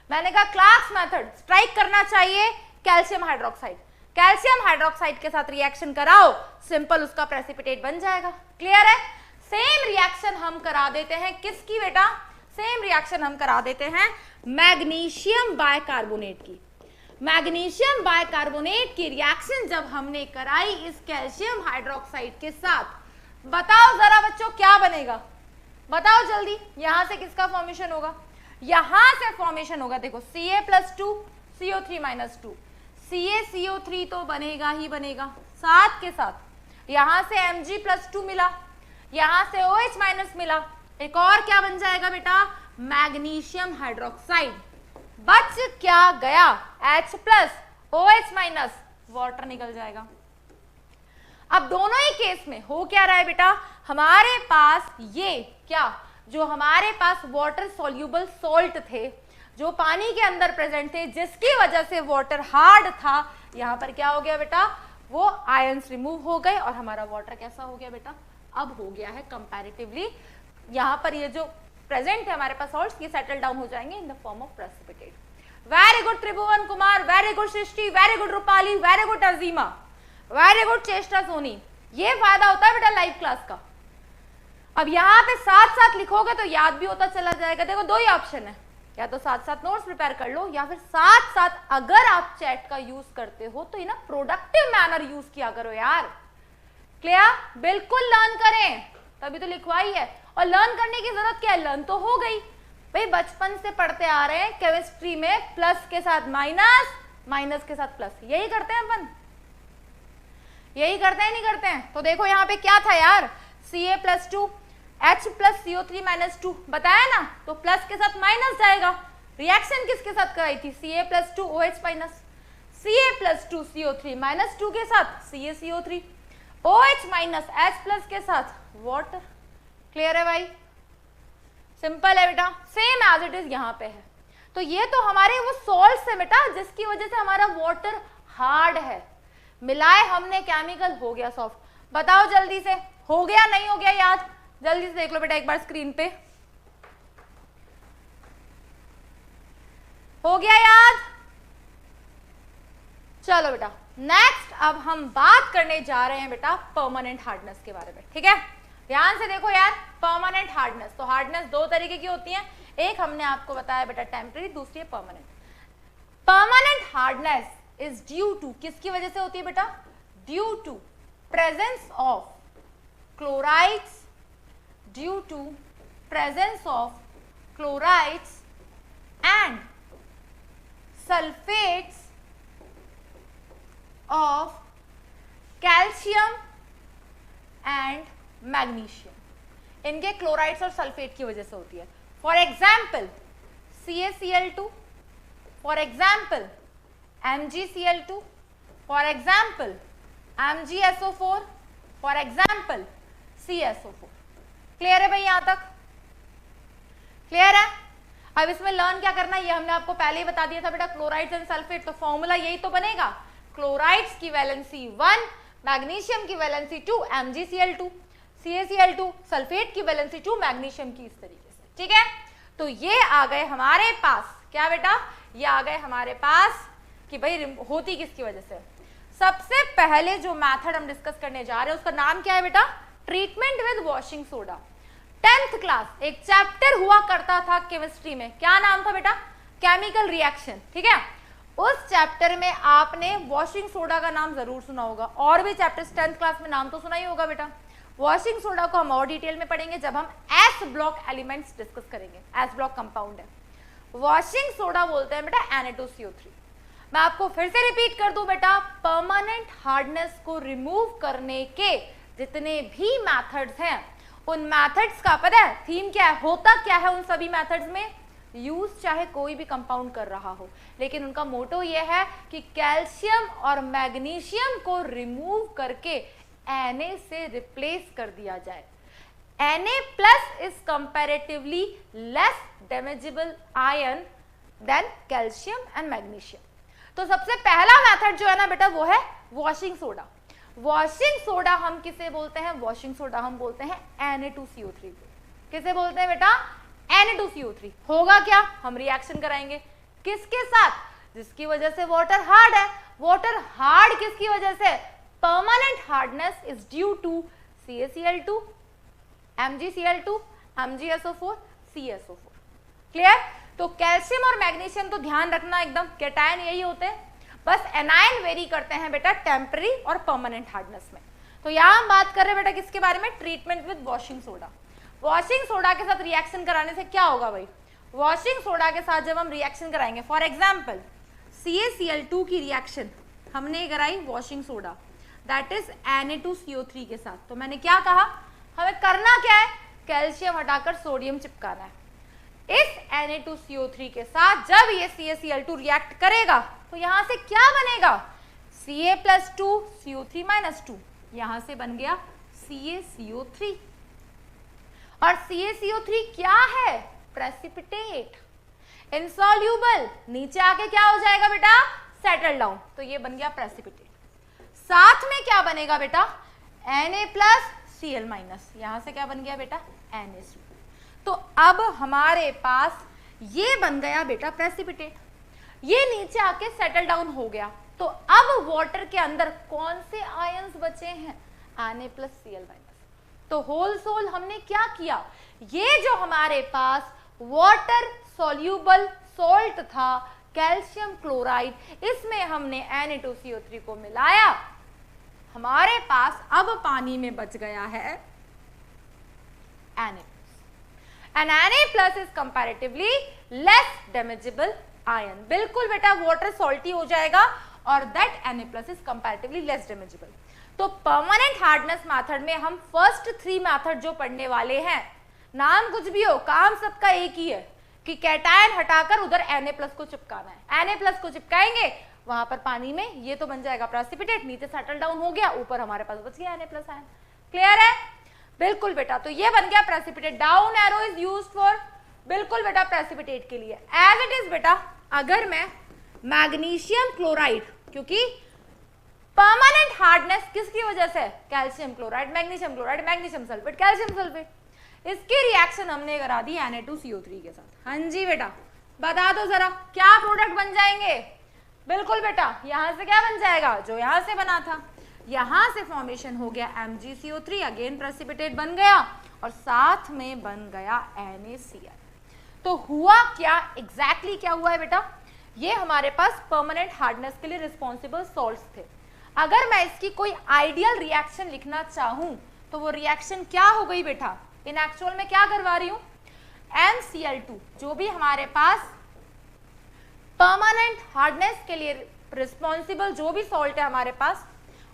मैंने कहा क्लास मेथड स्ट्राइक करना चाहिए कैल्शियम हाइड्रोक्साइड, कैल्शियम हाइड्रोक्साइड के साथ रिएक्शन कराओ, सिंपल उसका प्रेसिपिटेट बन जाएगा। क्लियर है? सेम रिएक्शन हम करा देते हैं किसकी बेटा, सेम रिएक्शन हम करा देते हैं मैग्नीशियम बाइकार्बोनेट की। मैग्नीशियम बाइकार्बोनेट की रिएक्शन जब हमने कराई इस कैल्शियम हाइड्रोक्साइड के साथ, बताओ जरा बच्चों क्या बनेगा, बताओ जल्दी। यहां से किसका फॉर्मेशन होगा, यहां से फॉर्मेशन होगा, देखो Ca+2 CO3 - 2, CaCO3 तो बनेगा ही बनेगा, साथ के साथ यहां से Mg+2 मिला, यहां से OH- मिला, एक और क्या बन जाएगा बेटा, मैग्नीशियम हाइड्रोक्साइड। बच क्या गया, H+OH-, वाटर निकल जाएगा। अब दोनों ही केस में हो क्या रहा है बेटा, हमारे पास ये क्या, जो हमारे पास वाटर सॉल्यूबल सॉल्ट थे, जो पानी के अंदर प्रेजेंट थे, जिसकी वजह से वाटर हार्ड था, यहां पर क्या हो गया बेटा, वो आयंस रिमूव हो गए और हमारा वाटर कैसा हो गया बेटा, अब हो गया है कंपैरेटिवली, यहां पर ये जो प्रेजेंट है हमारे पास सॉल्ट्स, ये सेटल डाउन हो जाएंगे इन the form of precipitate. Very good Tribhuvan Kumar, very good Srishti, very good Rupali, very good Azima, very good चेष्टा सोनी। ये फायदा होता है बेटा लाइव क्लास का। अब यहाँ पे साथ साथ लिखोगे तो याद भी होता चला जाएगा। देखो दो ही ऑप्शन है, या तो साथ साथ नोट्स प्रिपेयर कर लो, या फिर साथ साथ अगर आप चैट का यूज करते हो तो ना प्रोडक्टिव मैनर यूज किया करो यार। क्लियर? बिल्कुल लर्न करें, तभी तो लिखवाई है। और लर्न करने की जरूरत क्या है, लर्न तो हो गई भाई, बचपन से पढ़ते आ रहे हैं केमिस्ट्री में, प्लस के साथ माइनस, माइनस के साथ प्लस, यही करते हैं अपन, यही करते हैं नहीं करते हैं। तो देखो यहाँ पे क्या था यार, Ca+2 H+CO3 - 2 बताया ना, तो प्लस के साथ माइनस जाएगा। रिएक्शन किसके साथ कराई थी, Ca+2 OH-, Ca+2 CO3 - 2 के साथ CaCO3, OH- H+ के साथ वाटर। क्लियर है भाई? सिंपल है बेटा, सेम एज इट इज यहाँ पे है। तो ये तो हमारे वो सॉल्ट्स है बेटा, जिसकी वजह से हमारा वाटर हार्ड है, मिलाए हमने केमिकल, हो गया सॉफ्ट। बताओ जल्दी से, हो गया नहीं हो गया याद, जल्दी से देख लो बेटा एक बार स्क्रीन पे, हो गया याद? चलो बेटा नेक्स्ट अब हम बात करने जा रहे हैं बेटा परमानेंट हार्डनेस के बारे में। ठीक है, ध्यान से देखो यार, परमानेंट हार्डनेस, तो हार्डनेस दो तरीके की होती है, एक हमने आपको बताया बेटा टेम्परेरी, दूसरी है permanent. Permanent hardness is due to, किसकी वजह से होती है बेटा, due to presence of chlorides, due to presence of chlorides and sulphates of calcium and magnesium, इनके क्लोराइड्स और सल्फेट की वजह से होती है। For example CaCl2, for example MgCl2, for example MgSO4, for example CSO4। Clear है भाई? यहां तक क्लियर है? अब इसमें लर्न क्या करना है, ये हमने आपको पहले ही बता दिया था बेटा, क्लोराइड्स एंड सल्फेट, तो फॉर्मूला यही तो बनेगा, क्लोराइड्स की वैलेंसी 1, मैग्नीशियम की वैलेंसी 2, MgCl2, CaCl2, सल्फेट की वैलेंसी 2, मैग्नीशियम की, इस तरीके से, ठीक है। तो ये आ गए हमारे पास, क्या बेटा, ये आ गए हमारे पास कि भाई होती किसकी वजह से। सबसे पहले जो मेथड हम डिस्कस करने जा रहे हैं उसका नाम क्या है बेटा, treatment with washing soda. 10th class एक चैप्टर हुआ करता था केमिस्ट्री में, क्या नाम था बेटा, केमिकल रिएक्शन, ठीक है। उस चैप्टर में आपने वॉशिंग सोडा का नाम जरूर सुना होगा, और भी चैप्टर्स 10th क्लास में नाम तो सुना ही होगा बेटा। वॉशिंग सोडा को हम और डिटेल में पढ़ेंगे जब हम एस ब्लॉक एलिमेंट्स डिस्कस करेंगे, एस ब्लॉक कंपाउंड है। वॉशिंग सोडा बोलते हैं बेटा Na2CO3। मैं आपको फिर से रिपीट कर दूं बेटा, परमानेंट हार्डनेस को रिमूव करने के जितने भी मेथड्स हैं, उन मेथड्स का पता है थीम क्या है, होता क्या है उन सभी मेथड्स में, यूज चाहे कोई भी कंपाउंड कर रहा हो, लेकिन उनका मोटो ये है कि कैल्शियम और मैग्नीशियम को रिमूव करके Na से रिप्लेस कर दिया जाए। Na+ is comparatively less damageable ion than calcium and magnesium। तो सबसे पहला मेथड जो है ना बेटा वो है वॉशिंग सोडा। वॉशिंग सोडा हम किसे बोलते हैं, वॉशिंग सोडा हम बोलते हैं Na2CO3 को। किसे बोलते हैं बेटा, Na2CO3। होगा क्या, हम रिएक्शन कराएंगे किसके साथ, जिसकी वजह से वाटर हार्ड है। वाटर हार्ड किसकी वजह से, permanent hardness is due to CaCl2, MgCl2, MgSO4, CSO4। Clear. तो कैल्शियम और मैग्नीशियम तो ध्यान रखना एकदम, कैटायन यही होते हैं, बस एनायन वेरी करते हैं बेटा टेम्पररी और परमानेंट हार्डनेस में। तो यहां हम बात कर रहे हैं बेटा किसके बारे में, treatment with washing soda. Washing soda के साथ रिएक्शन कराने से क्या होगा भाई, वॉशिंग सोडा के साथ जब हम रिएक्शन कराएंगे, फॉर एग्जाम्पल CaCl2 की रिएक्शन हमने कराई washing soda, that is Na2CO3 के साथ। तो मैंने क्या कहा, हमें करना क्या है, कैल्शियम हटाकर सोडियम चिपकाना है। इस Na2CO3 के साथ जब ये CaCl2 रिएक्ट करेगा तो यहां से क्या बनेगा, Ca+2 CO3 - 2, यहां से बन गया CaCO3। और CaCO3 क्या है, प्रेसिपिटेट, इनसॉल्यूबल, नीचे आके क्या हो जाएगा बेटा, सेटल डाउन, तो ये बन गया प्रेसिपिटेट। साथ में क्या बनेगा बेटा, Na+Cl-, यहां से क्या बन गया बेटा, NaCl। तो अब हमारे पास ये बन गया बेटा प्रेसिपिटेट, ये नीचे आके सेटल डाउन हो गया। तो अब वाटर के अंदर कौन से आयंस बचे हैं, Na+Cl-। तो होल सोल हमने क्या किया, ये जो हमारे पास वाटर सॉल्यूबल सॉल्ट था कैल्शियम क्लोराइड, इसमें हमने Na2CO3 को मिलाया, हमारे पास अब पानी में बच गया है Na+। And Na+ is comparatively less damageable ion। बिल्कुल बेटा वाटर सॉल्टी हो जाएगा और that Na+ is comparatively less damageable। तो परमानेंट हार्डनेस मेथड में हम फर्स्ट 3 मेथड जो पढ़ने वाले हैं, नाम कुछ भी हो, काम सबका एक ही है कि कैटायन हटाकर उधर Na+ को चिपकाना है। Na+ को चिपकाएंगे वहां पर पानी में, ये तो बन जाएगा प्रेसिपिटेट, नीचे सेटल डाउन हो गया, ऊपर हमारे पास बच गया Na+ आयन। क्लियर है, बिल्कुल बेटा। तो ये बन गया precipitate, down arrow is used for, बिल्कुल बेटा प्रेसिपिटेट के लिए। एज इट इज बेटा, अगर मैं मैग्नीशियम क्लोराइड, क्योंकि परमानेंट हार्डनेस किसकी वजह से, calcium chloride, magnesium chloride, magnesium sulphate, calcium sulphate, इसकी रिएक्शन हमने करा दी Na2CO3 के साथ। हाँ जी बेटा, बता दो जरा क्या प्रोडक्ट बन जाएंगे, बिल्कुल बेटा यहां से क्या बन जाएगा, जो यहां से बना था, यहां से फॉर्मेशन हो गया MgCO3, अगेन प्रेसिपिटेट बन गया और साथ में बन गया NaCl। तो हुआ क्या, एग्जैक्टली क्या हुआ है बेटा, ये हमारे पास परमानेंट हार्डनेस के लिए रिस्पॉन्सिबल सॉल्ट्स थे। अगर मैं इसकी कोई आइडियल रिएक्शन लिखना चाहूं तो वो रिएक्शन क्या हो गई बेटा, इन एक्चुअल में क्या करवा रही हूं, MCl2 जो भी हमारे पास परमानेंट हार्डनेस के लिए रिस्पॉन्सिबल जो भी सॉल्ट है हमारे पास,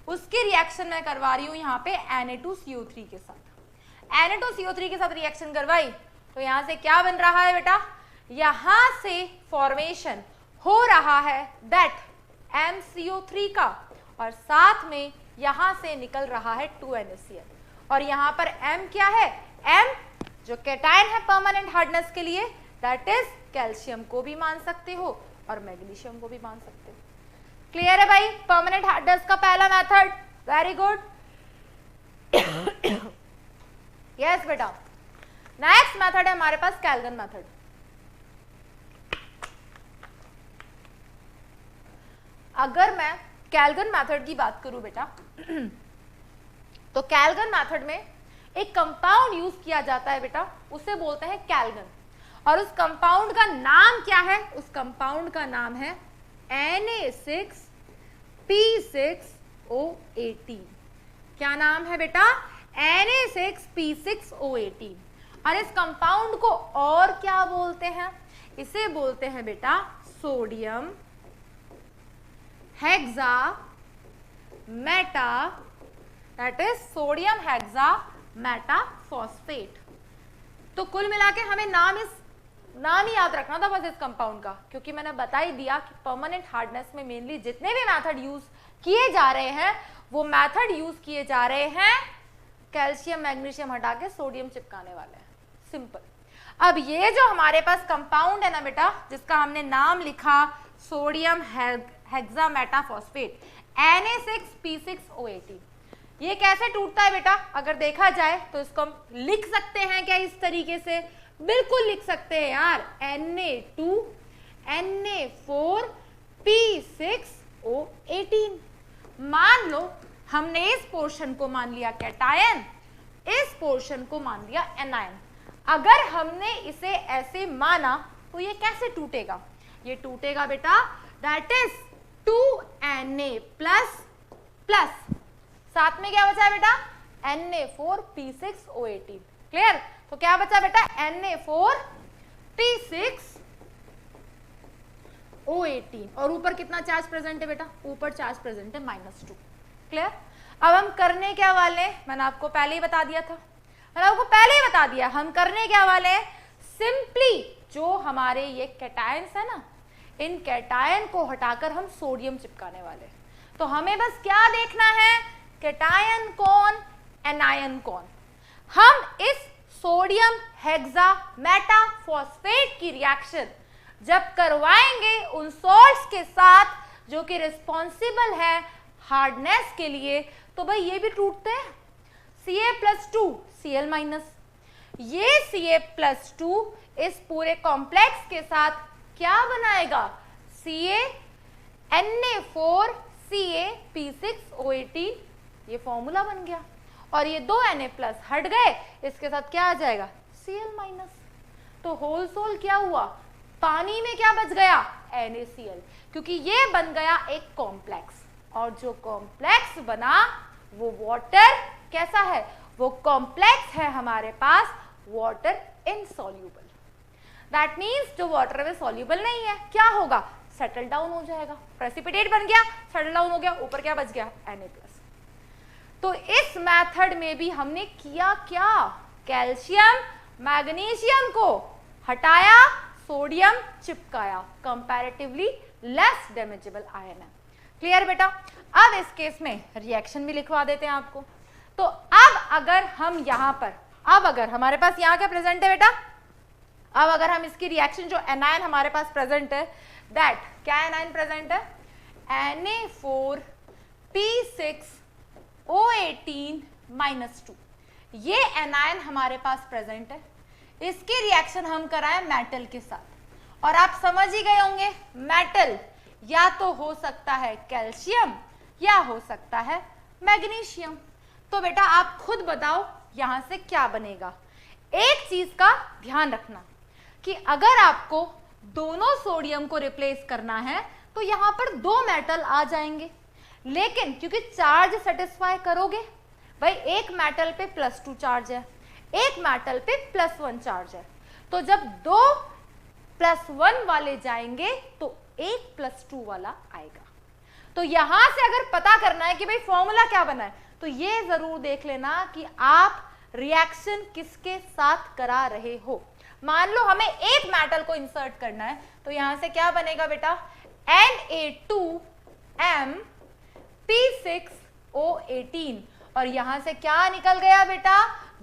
उसकी रिएक्शन मैं करवा रही हूं यहाँ पे Na2CO3 के साथ। Na2CO3 के साथ रिएक्शन करवाई तो यहां से क्या बन रहा है बेटा, यहां से फॉर्मेशन हो रहा है दैट MCO3 का और साथ में यहां से निकल रहा है 2NaCl। और यहां पर M क्या है, M जो कैटायन है परमानेंट हार्डनेस के लिए, दैट इज कैल्शियम को भी मान सकते हो और मैग्नीशियम को भी मान सकते हो। क्लियर है भाई? परमानेंट हार्डनेस का पहला मेथड, वेरी गुड। यस बेटा, नेक्स्ट मेथड है हमारे पास कैल्गन मेथड। अगर मैं कैल्गन मेथड की बात करूं बेटा, तो कैल्गन मेथड में एक कंपाउंड यूज किया जाता है बेटा, उसे बोलते हैं कैल्गन। और उस कंपाउंड का नाम क्या है? उस कंपाउंड का नाम है Na6P6O18। क्या नाम है बेटा? Na6P6O18। और इस कंपाउंड को और क्या बोलते हैं? इसे बोलते हैं बेटा sodium hexa Meta, that is sodium hexa Meta phosphate. तो कुल मिला के हमें नाम ही याद रखना था बस इस कंपाउंड का, क्योंकि मैंने बता ही दिया कि परमानेंट हार्डनेस में मेनली जितने भी मेथड यूज किए जा रहे हैं वो मेथड यूज किए जा रहे हैं कैल्शियम मैग्नीशियम हटा के सोडियम चिपकाने वाले हैं, सिंपल। अब ये जो हमारे पास कंपाउंड है ना बेटा, जिसका हमने नाम लिखा सोडियम हेक्सामेटाफॉस्फेट Na6P6O18, ये कैसे टूटता है बेटा? अगर देखा जाए तो इसको हम लिख सकते हैं क्या इस तरीके से? बिल्कुल लिख सकते हैं यार, Na2Na4P6O18। मान लो हमने इस पोर्शन को मान लिया कैटायन, इस पोर्शन को मान लिया एनायन। अगर हमने इसे ऐसे माना तो ये कैसे टूटेगा? ये टूटेगा बेटा दैट इज 2Na प्लस साथ में क्या बचा है बेटा? Na4P6O18। क्लियर? तो क्या बचा बेटा? Na4P6O18। और ऊपर कितना चार्ज प्रेजेंट है बेटा? ऊपर चार्ज प्रेजेंट है -2। क्लियर? अब हम करने क्या वाले? मैंने आपको पहले ही बता दिया था, हम करने क्या वाले हैं? सिंपली जो हमारे ये कैटायंस है ना, इन कैटायन को हटाकर हम सोडियम चिपकाने वाले हैं। तो हमें बस क्या देखना है? कैटायन कौन, एनायन कौन। हम इस सोडियम हेक्सामेटाफॉस्फेट की रिएक्शन जब करवाएंगे उन सॉल्ट्स के साथ जो कि रिस्पॉन्सिबल है हार्डनेस के लिए, तो भाई ये भी टूटते हैं। Ca+2 Cl-, ये Ca+2 इस पूरे कॉम्प्लेक्स के साथ क्या बनाएगा? Na4CaP6O18, ये फॉर्मूला बन गया। और ये दो Na+ हट गए, इसके साथ क्या आ जाएगा? Cl-। तो होल सोल क्या हुआ? पानी में क्या बच गया? NaCl, क्योंकि ये बन गया एक कॉम्प्लेक्स। और जो कॉम्प्लेक्स बना वो वाटर कैसा है? वो कॉम्प्लेक्स है हमारे पास वाटर इनसॉल्यूबल। दैट मीन्स जो वाटर में सॉल्यूबल नहीं है क्या होगा? सेटल डाउन हो जाएगा। प्रेसिपिटेट बन गया, सेटल डाउन हो गया, ऊपर क्या बच गया? Na+। तो इस मेथड में भी हमने किया क्या? कैल्शियम मैग्नीशियम को हटाया, सोडियम चिपकाया। कंपैरेटिवली लेस डैमेजेबल आयन है। क्लियर बेटा? अब इस केस में रिएक्शन भी लिखवा देते हैं आपको। तो अब अगर हम यहां पर, अब अगर हमारे पास यहां क्या प्रेजेंट है बेटा? अब अगर हम इसकी रिएक्शन जो एनायन हमारे पास प्रेजेंट है, दैट क्या एनायन प्रेजेंट है? Na4P6O18-2, ये एनायन हमारे पास प्रेजेंट है। इसकी रिएक्शन हम कराएं मेटल के साथ। और आप समझ ही गए होंगे मेटल या तो हो सकता है कैल्शियम या हो सकता है मैग्नीशियम। तो बेटा आप खुद बताओ यहां से क्या बनेगा? एक चीज का ध्यान रखना कि अगर आपको दोनों सोडियम को रिप्लेस करना है तो यहां पर दो मेटल आ जाएंगे, लेकिन क्योंकि चार्ज सेटिस्फाई करोगे भाई, एक मेटल पे +2 चार्ज है, एक मेटल पे +1 चार्ज है, तो जब दो +1 वाले जाएंगे तो एक +2 वाला आएगा। तो यहां से अगर पता करना है कि भाई फॉर्मूला क्या बना है, तो ये जरूर देख लेना कि आप रिएक्शन किसके साथ करा रहे हो। मान लो हमें एक मेटल को इंसर्ट करना है, तो यहां से क्या बनेगा बेटा? Na2MP6O18, और यहां से क्या निकल गया बेटा?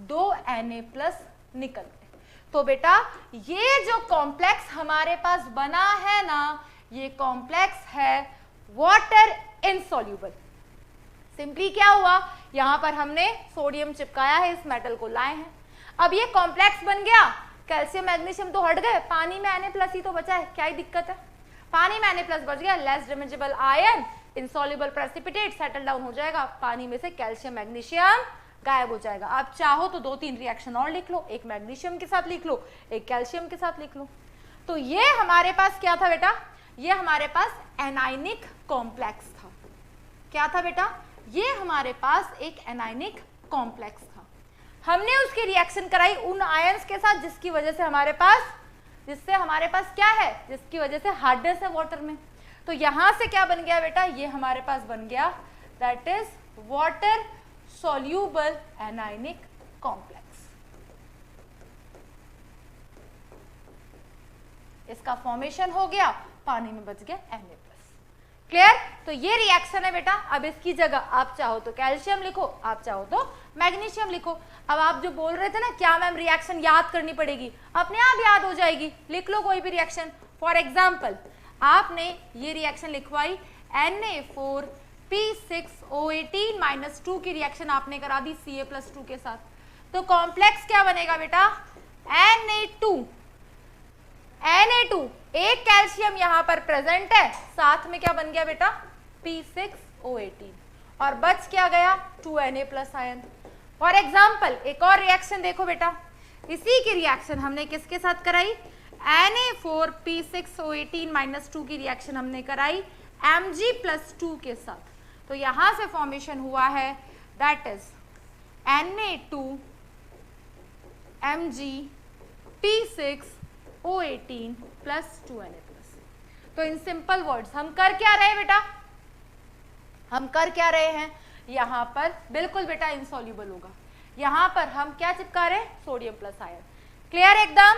2Na+ निकल गए। तो बेटा ये जो कॉम्प्लेक्स हमारे पास बना है ना, ये कॉम्प्लेक्स है वाटर इनसॉल्यूबल। सिंपली क्या हुआ, यहां पर हमने सोडियम चिपकाया है, इस मेटल को लाए हैं, अब ये कॉम्प्लेक्स बन गया, कैल्शियम मैग्नीशियम तो हट गए, पानी में Na+ ही तो बचा है, क्या ही दिक्कत है, पानी में Na+ बच गया, less damageable ion insoluble precipitate settle down हो जाएगा, पानी में से कैल्शियम मैग्नीशियम गायब हो जाएगा। आप चाहो तो 2-3 रिएक्शन और लिख लो, एक मैग्नीशियम के साथ लिख लो, एक कैल्शियम के साथ लिख लो। तो ये हमारे पास क्या था बेटा, ये हमारे पास एनायनिक कॉम्प्लेक्स था। क्या था बेटा, ये हमारे पास एक एनायनिक कॉम्प्लेक्स था। हमने उसकी रिएक्शन कराई उन आयंस के साथ जिसकी वजह से हमारे पास क्या है, जिसकी वजह से हार्डनेस है वाटर में। तो यहां से क्या बन गया बेटा, ये हमारे पास बन गया that is water soluble anionic complex. इसका फॉर्मेशन हो गया, पानी में बच गया Na+। क्लियर? तो ये रिएक्शन है बेटा। अब इसकी जगह आप चाहो तो कैल्शियम लिखो, आप चाहो तो मैग्नीशियम लिखो। अब आप जो बोल रहे थे ना क्या मैम रिएक्शन याद करनी पड़ेगी, अपने आप याद हो जाएगी, लिख लो कोई भी रिएक्शन। फॉर एग्जाम्पल आपने ये रिएक्शन लिखवाई Na4P6O18 -2 की रिएक्शन आपने करा दी Ca+2 के साथ, तो कॉम्प्लेक्स क्या बनेगा बेटा, Na2 एक कैल्शियम यहां पर प्रेजेंट है, साथ में क्या बन गया बेटा P6O18 और बच क्या गया 2Na+ आयन। फॉर एग्जाम्पल एक और रिएक्शन देखो बेटा, इसी की रिएक्शन हमने किसके साथ कराई, Na4P6O18 -2 की रिएक्शन हमने कराई Mg+2 के साथ। तो यहां से फॉर्मेशन हुआ है that is Na2 Mg P6O18 + 2Na+। तो इन सिंपल वर्ड्स हम कर क्या रहे हैं बेटा, हम कर क्या रहे हैं, यहां पर बिल्कुल बेटा इनसॉल्युबल होगा, यहां पर हम क्या चिपका रहे हैं, सोडियम प्लस आयन। क्लियर एकदम,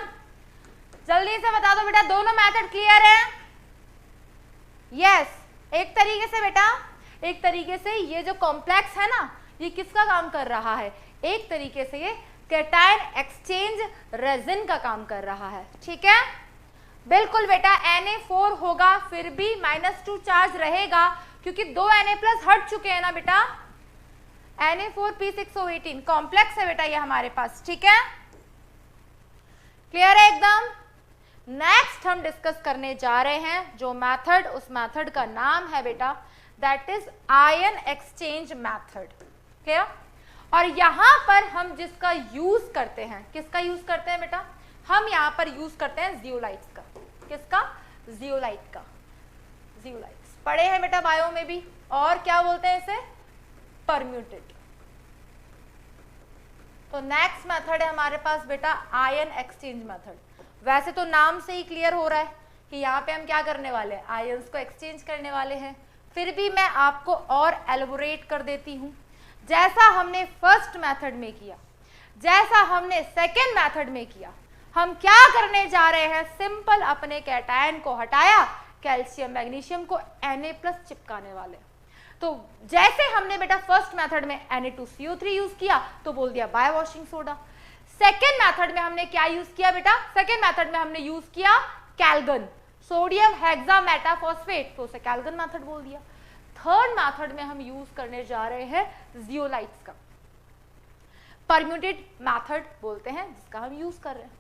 जल्दी से बता दो बेटा दोनों मेथड क्लियर है? यस, एक तरीके से बेटा, एक तरीके से ये जो कॉम्प्लेक्स है ना, ये किसका काम कर रहा है, एक तरीके से ये कैटायन एक्सचेंज रेजिन का काम कर रहा है। ठीक है, बिल्कुल बेटा Na4 होगा, फिर भी -2 चार्ज रहेगा क्योंकि 2 Na+ हट चुके हैं ना बेटा। Na4P6O18 कॉम्प्लेक्स है बेटा ये हमारे पास। ठीक है, क्लियर है एकदम। नेक्स्ट हम डिस्कस करने जा रहे हैं जो मेथड, उस मेथड का नाम है बेटा that is ion exchange method. Clear? और यहां पर हम जिसका यूज करते हैं, किसका यूज करते हैं बेटा, हम यहां पर यूज करते हैं जियोलाइट्स का। किसका? जियोलाइट का। जियोलाइट्स पढ़े हैं बेटा बायो में भी, और क्या बोलते हैं इसे, परम्यूटेड। तो नेक्स्ट मेथड है हमारे पास बेटा आयन एक्सचेंज मेथड। वैसे तो नाम से ही क्लियर हो रहा है कि यहाँ पे हम क्या करने वाले हैं, आयंस को एक्सचेंज करने वाले हैं, फिर भी मैं आपको और एलबोरेट कर देती हूँ। जैसा हमने फर्स्ट मेथड में किया, जैसा हमने सेकेंड मेथड में किया, हम क्या करने जा रहे हैं, सिंपल अपने कैटायन को हटाया, कैल्शियम मैग्नीशियम को Na+ चिपकाने वाले। तो जैसे हमने बेटा फर्स्ट मेथड में Na2CO3 यूज किया तो बोल दिया bye washing soda. Second method में हमने क्या यूज किया बेटा, सेकेंड मेथड में हमने यूज किया कैल्गन, सोडियम हेक्सामेटाफॉस्फेट, तो उसे कैल्गन मेथड बोल दिया। थर्ड मेथड में हम यूज करने जा रहे हैं जियोलाइट्स का, परम्यूटेड मेथड बोलते हैं जिसका हम यूज कर रहे हैं।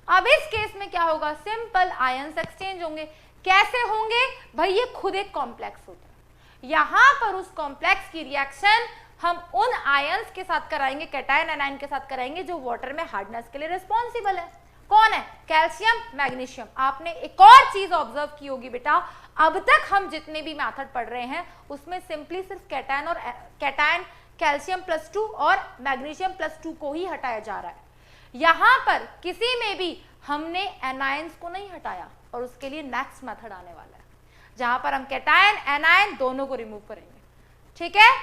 अब इस केस में क्या होगा, सिंपल आयंस एक्सचेंज होंगे। कैसे होंगे भाई, ये खुद एक कॉम्प्लेक्स होता है, यहां पर उस कॉम्प्लेक्स की रिएक्शन हम उन आयंस के साथ कराएंगे, कैटायन एनायन के साथ कराएंगे जो वाटर में हार्डनेस के लिए रिस्पॉन्सिबल है। कौन है, कैल्शियम मैग्नीशियम। आपने एक और चीज ऑब्जर्व की होगी बेटा, अब तक हम जितने भी मेथड पढ़ रहे हैं उसमें सिंपली सिर्फ कैटायन और कैटायन कैल्शियम +2 और मैग्नीशियम +2 को ही हटाया जा रहा है। यहां पर किसी में भी हमने एनायंस को नहीं हटाया, और उसके लिए नेक्स्ट मेथड आने वाला है जहां पर हम कैटायन एनायन दोनों को रिमूव करेंगे। ठीक है,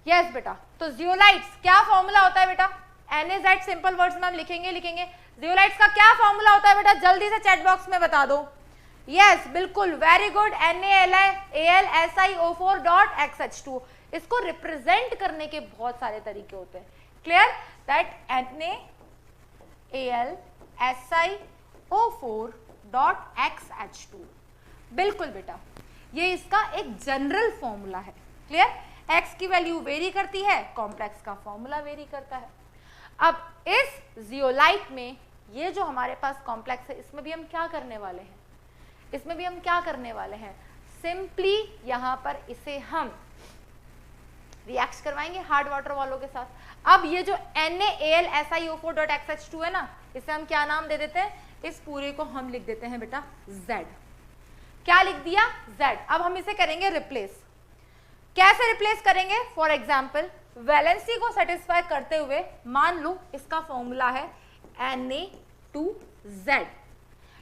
यस बेटा। तो जियोलाइट्स क्या फॉर्मूला होता है बेटा, NaZ सिंपल वर्ड्स में हम लिखेंगे। जियोलाइट्स का क्या फॉर्मूला होता है बेटा, जल्दी से चैट बॉक्स में बता दो। यस बिल्कुल, वेरी गुड, NaLiAlSiO4.XH2। इसको रिप्रेजेंट करने के बहुत सारे तरीके होते हैं। क्लियर? That NaAl SiO4.XH2। बिल्कुल बेटा, ये इसका एक जनरल फॉर्मूला है। क्लियर? X की वैल्यू वेरी करती है, कॉम्प्लेक्स का फॉर्मूला वेरी करता है। अब इस जियोलाइट में ये जो हमारे पास कॉम्प्लेक्स है, इसमें भी हम क्या करने वाले हैं? इसमें भी हम क्या करने वाले हैं? सिंपली यहां पर इसे हम रिएक्ट करवाएंगे हार्ड वाटर वालों के साथ। अब ये जो NaAlSiO4.XH2 है ना, इसे हम क्या नाम दे देते हैं? इस पूरे को हम लिख देते हैं बेटा Z। क्या लिख दिया? Z। अब हम इसे करेंगे रिप्लेस। कैसे रिप्लेस करेंगे? फॉर एग्जाम्पल वैलेंसी को सेटिस्फाई करते हुए मान लो इसका फॉर्मूला है Na2Z,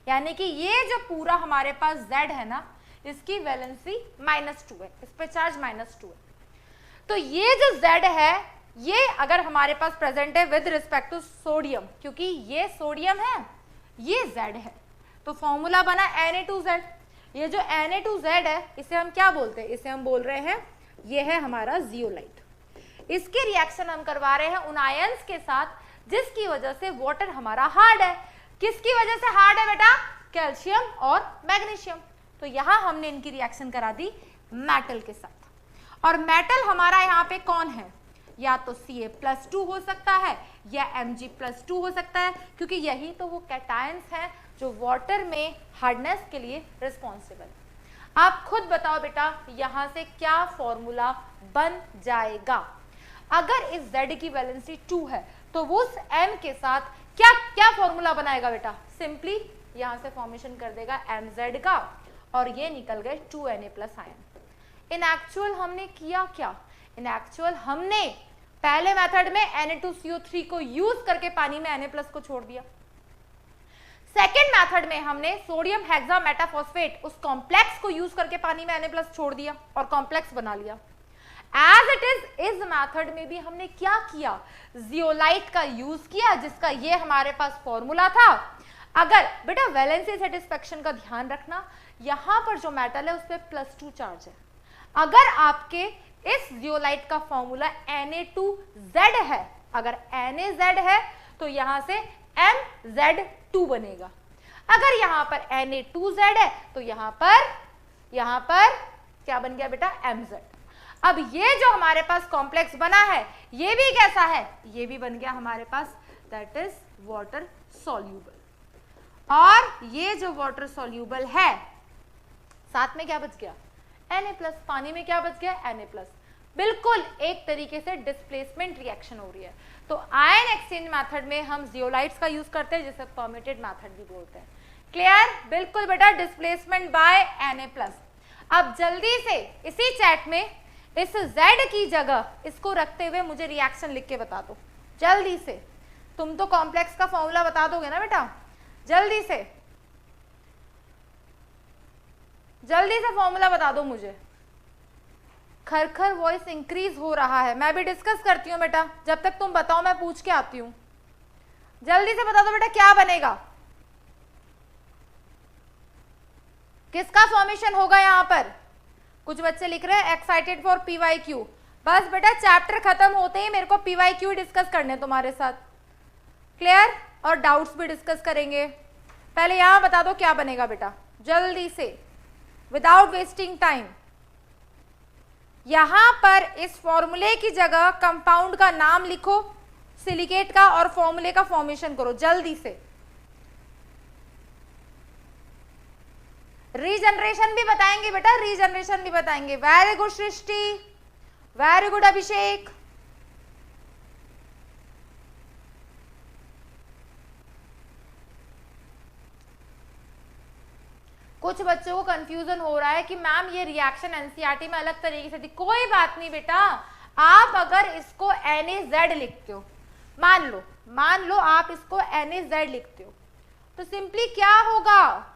यानी कि ये जो पूरा हमारे पास Z है ना, इसकी वैलेंसी -2 है, इस पे चार्ज -2 है। तो ये जो Z है, ये अगर हमारे पास प्रेजेंट है विद रिस्पेक्ट टू सोडियम, क्योंकि ये सोडियम है, ये Z है, तो फॉर्मूला बना Na2Z। ये जो Na2Z है, इसे हम क्या बोलते हैं? इसे हम बोल रहे हैं, ये है हमारा जियोलाइट। इसके रिएक्शन हम करवा रहे हैं उन आयंस के साथ जिसकी वजह से वाटर हमारा हार्ड है। किसकी वजह से हार्ड है बेटा? कैल्शियम और मैग्नीशियम। तो यहां हमने इनकी रिएक्शन करा दी मेटल के साथ। और मेटल हमारा यहाँ पे कौन है? या तो Ca+2 हो सकता है या Mg+2 हो सकता है, क्योंकि यही तो वो कैटायंस हैं जो वाटर में हार्डनेस के लिए रिस्पॉन्सिबल है। आप खुद बताओ बेटा, यहां से क्या फॉर्मूला बन जाएगा? अगर इस Z की वैलेंसी 2 है तो वो उस M के साथ क्या क्या फॉर्मूला बनाएगा बेटा? सिंपली यहां से फॉर्मेशन कर देगा Mz का, और ये निकल गए 2Na+ आयन। इन एक्चुअल हमने किया क्या? इन एक्चुअल हमने पहले मेथड में Na2CO3 को यूज करके पानी में Na+ को छोड़ दिया। सेकेंड मेथड में हमने सोडियम हेक्सामेटाफॉस्फेट उस कॉम्प्लेक्स को यूज करके पानी में Na+ छोड़ दिया और कॉम्प्लेक्स बना लिया। एज इट इज इस मेथड में भी हमने क्या किया? जियोलाइट का यूज किया, जिसका ये हमारे पास फॉर्मूला था। अगर बेटा वैलेंसी सेटिस्फेक्शन का ध्यान रखना, यहां पर जो मेटल है उस पर +2 चार्ज है। अगर आपके इस जियोलाइट का फॉर्मूला Na2Z है, अगर Na Z है तो यहां से Mz2 बनेगा। अगर यहां पर Na2Z है तो यहां पर क्या बन गया बेटा? Mz। अब ये जो हमारे पास कॉम्प्लेक्स बना है, ये भी कैसा है? ये भी बन गया हमारे पास, दैट इज वाटर सॉल्यूबल। और ये जो वाटर सॉल्यूबल है, साथ में क्या बच गया? Na+। पानी में क्या बच गया? Na+। बिल्कुल एक तरीके से डिस्प्लेसमेंट रिएक्शन हो रही है। तो आयन एक्सचेंज मेथड में हम जियोलाइट्स का यूज करते हैं, जिसे परमिटेड मेथड भी बोलते हैं। क्लियर? बिल्कुल बेटा, डिस्प्लेसमेंट बाय Na+। अब जल्दी से इसी चैट में इस Z की जगह इसको रखते हुए मुझे रिएक्शन लिख के बता दो जल्दी से। तुम तो कॉम्प्लेक्स का फॉर्मूला बता दोगे ना बेटा? जल्दी से फॉर्मूला बता दो मुझे। खरखर वॉइस इंक्रीज हो रहा है, मैं भी डिस्कस करती हूँ बेटा। जब तक तुम बताओ मैं पूछ के आती हूँ। जल्दी से बता दो बेटा क्या बनेगा, किसका फॉर्मेशन होगा यहाँ पर? कुछ बच्चे लिख रहे हैं एक्साइटेड फॉर PYQ। बस बेटा चैप्टर खत्म होते ही मेरे को PYQ डिस्कस करने तुम्हारे साथ। क्लियर? और डाउट्स भी डिस्कस करेंगे। पहले यहां बता दो क्या बनेगा बेटा, जल्दी से, विदाउट वेस्टिंग टाइम। यहां पर इस फॉर्मूले की जगह कंपाउंड का नाम लिखो, सिलिकेट का, और फॉर्मूले का फॉर्मेशन करो जल्दी से। रीजनरेशन भी बताएंगे बेटा, रीजनरेशन भी बताएंगे। वेरी गुड सृष्टि, वेरी गुड अभिषेक। कुछ बच्चों को कंफ्यूजन हो रहा है कि मैम ये रिएक्शन एनसीईआरटी में अलग तरीके से थी। कोई बात नहीं बेटा, आप अगर इसको NaZ लिखते हो, मान लो आप इसको NaZ लिखते हो, तो सिंपली क्या होगा?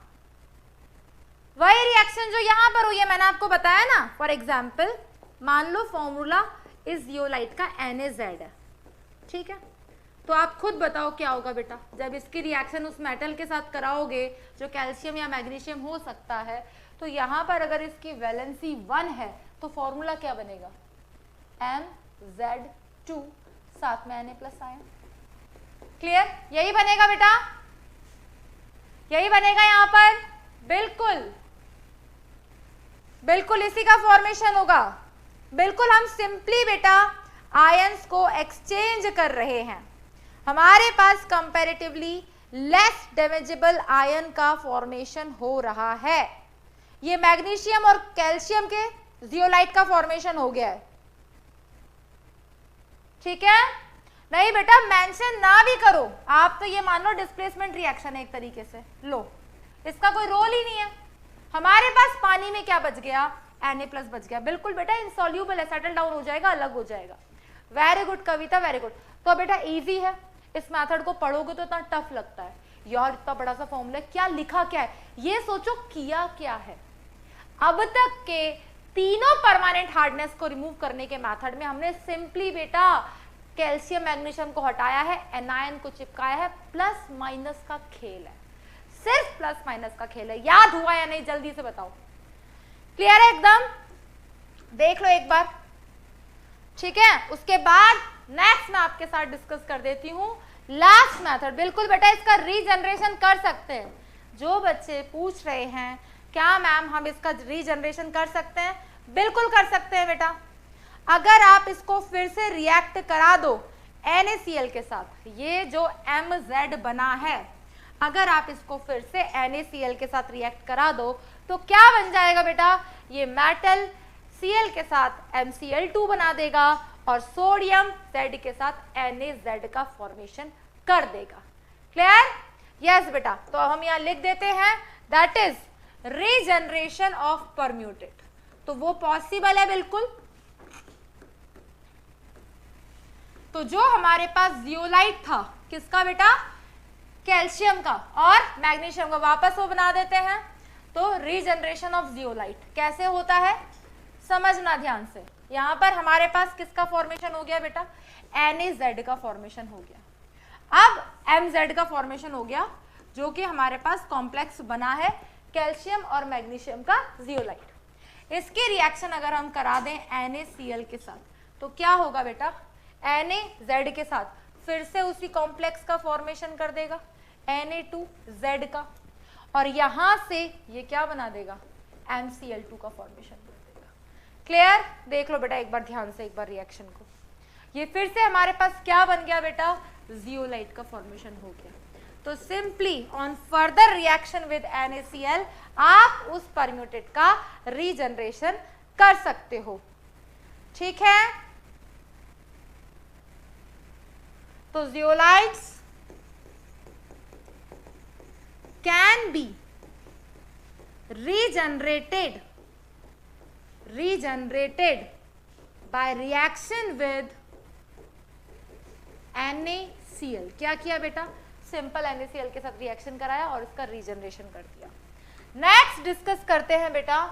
वही रिएक्शन जो यहां पर हुई है, मैंने आपको बताया ना। फॉर एग्जाम्पल मान लो फॉर्मूला इस जियोलाइट का NaZ है, ठीक है? तो आप खुद बताओ क्या होगा बेटा जब इसकी रिएक्शन उस मेटल के साथ कराओगे जो कैल्शियम या मैग्नीशियम हो सकता है। तो यहां पर अगर इसकी वैलेंसी 1 है तो फॉर्मूला क्या बनेगा? Mz2, साथ में Na+ आयन। क्लियर? यही बनेगा बेटा। यही बनेगा यहाँ पर, बिल्कुल बिल्कुल इसी का फॉर्मेशन होगा। बिल्कुल हम सिंपली बेटा आयंस को एक्सचेंज कर रहे हैं, हमारे पास कंपैरेटिवली लेस डैमेजेबल आयन का फॉर्मेशन हो रहा है। ये मैग्नीशियम और कैल्शियम के जियोलाइट का फॉर्मेशन हो गया है, ठीक है। नहीं बेटा मेंशन ना भी करो आप, तो ये मान लो डिस्प्लेसमेंट रिएक्शन है एक तरीके से, लो इसका कोई रोल ही नहीं है। हमारे पास पानी में क्या बच गया, Na+ बच गया, बिल्कुल बेटा इनसॉल्यूबल है, सेटल डाउन हो जाएगा, अलग हो जाएगा। वेरी गुड कविता, वेरी गुड। तो बेटा इजी है, इस मेथड को पढ़ोगे तो इतना टफ लगता है यार, इतना बड़ा सा फॉर्मूला क्या लिखा, क्या है ये सोचो, किया क्या है। अब तक के तीनों परमानेंट हार्डनेस को रिमूव करने के मेथड में हमने सिंपली बेटा कैल्शियम मैग्नीशियम को हटाया है, एनायन को चिपकाया है, प्लस माइनस का खेल है, सिर्फ प्लस माइनस का खेल है। याद हुआ या नहीं जल्दी से बताओ, क्लियर है एकदम, देख लो एक बार, ठीक है। उसके बाद नेक्स्ट मैं आपके साथ डिस्कस कर देती हूं लास्ट मेथड। बिल्कुल बेटा इसका रीजनरेशन कर सकते हैं, जो बच्चे पूछ रहे हैं क्या मैम हम इसका रीजनरेशन कर सकते हैं, बिल्कुल कर सकते हैं बेटा। अगर आप इसको फिर से रिएक्ट करा दो NaCl के साथ, ये जो Mz बना है, अगर आप इसको फिर से NaCl के साथ रिएक्ट करा दो तो क्या बन जाएगा बेटा, ये मेटल Cl के साथ MCl2 बना देगा और सोडियम Z के साथ NaZ का फॉर्मेशन कर देगा। क्लियर? यस बेटा, तो हम यहाँ लिख देते हैं that is regeneration of permute, तो वो पॉसिबल है बिल्कुल। तो जो हमारे पास जियोलाइट था किसका बेटा, कैल्शियम का और मैग्नीशियम का, वापस वो बना देते हैं। तो रीजनरेशन ऑफ जियोलाइट कैसे होता है समझना ध्यान से। यहां पर हमारे पास किसका फॉर्मेशन हो गया बेटा, NaZ का फॉर्मेशन हो गया। अब Mz का फॉर्मेशन हो गया, जो कि हमारे पास कॉम्प्लेक्स बना है कैल्शियम और मैग्नीशियम का जियोलाइट। इसकी रिएक्शन अगर हम करा दें NaCl के साथ तो क्या होगा बेटा, NaZ के साथ फिर से उसी कॉम्प्लेक्स का फॉर्मेशन कर देगा Na2Z का, और यहां से ये क्या बना देगा, MCl2 का फॉर्मेशन कर देगा। क्लियर? देख लो बेटा एक बार ध्यान से, एक बार रिएक्शन को, ये फिर से हमारे पास क्या बन गया बेटा, जियोलाइट का फॉर्मेशन हो गया। तो simply on further reaction with NaCl आप उस परम्यूटेट का रीजनरेशन कर सकते हो, ठीक है। तो zeolites can be regenerated by reaction with NaCl। क्या किया बेटा, सिंपल NaCl के साथ रिएक्शन कराया और इसका रीजनरेशन कर दिया। नेक्स्ट डिस्कस करते हैं बेटा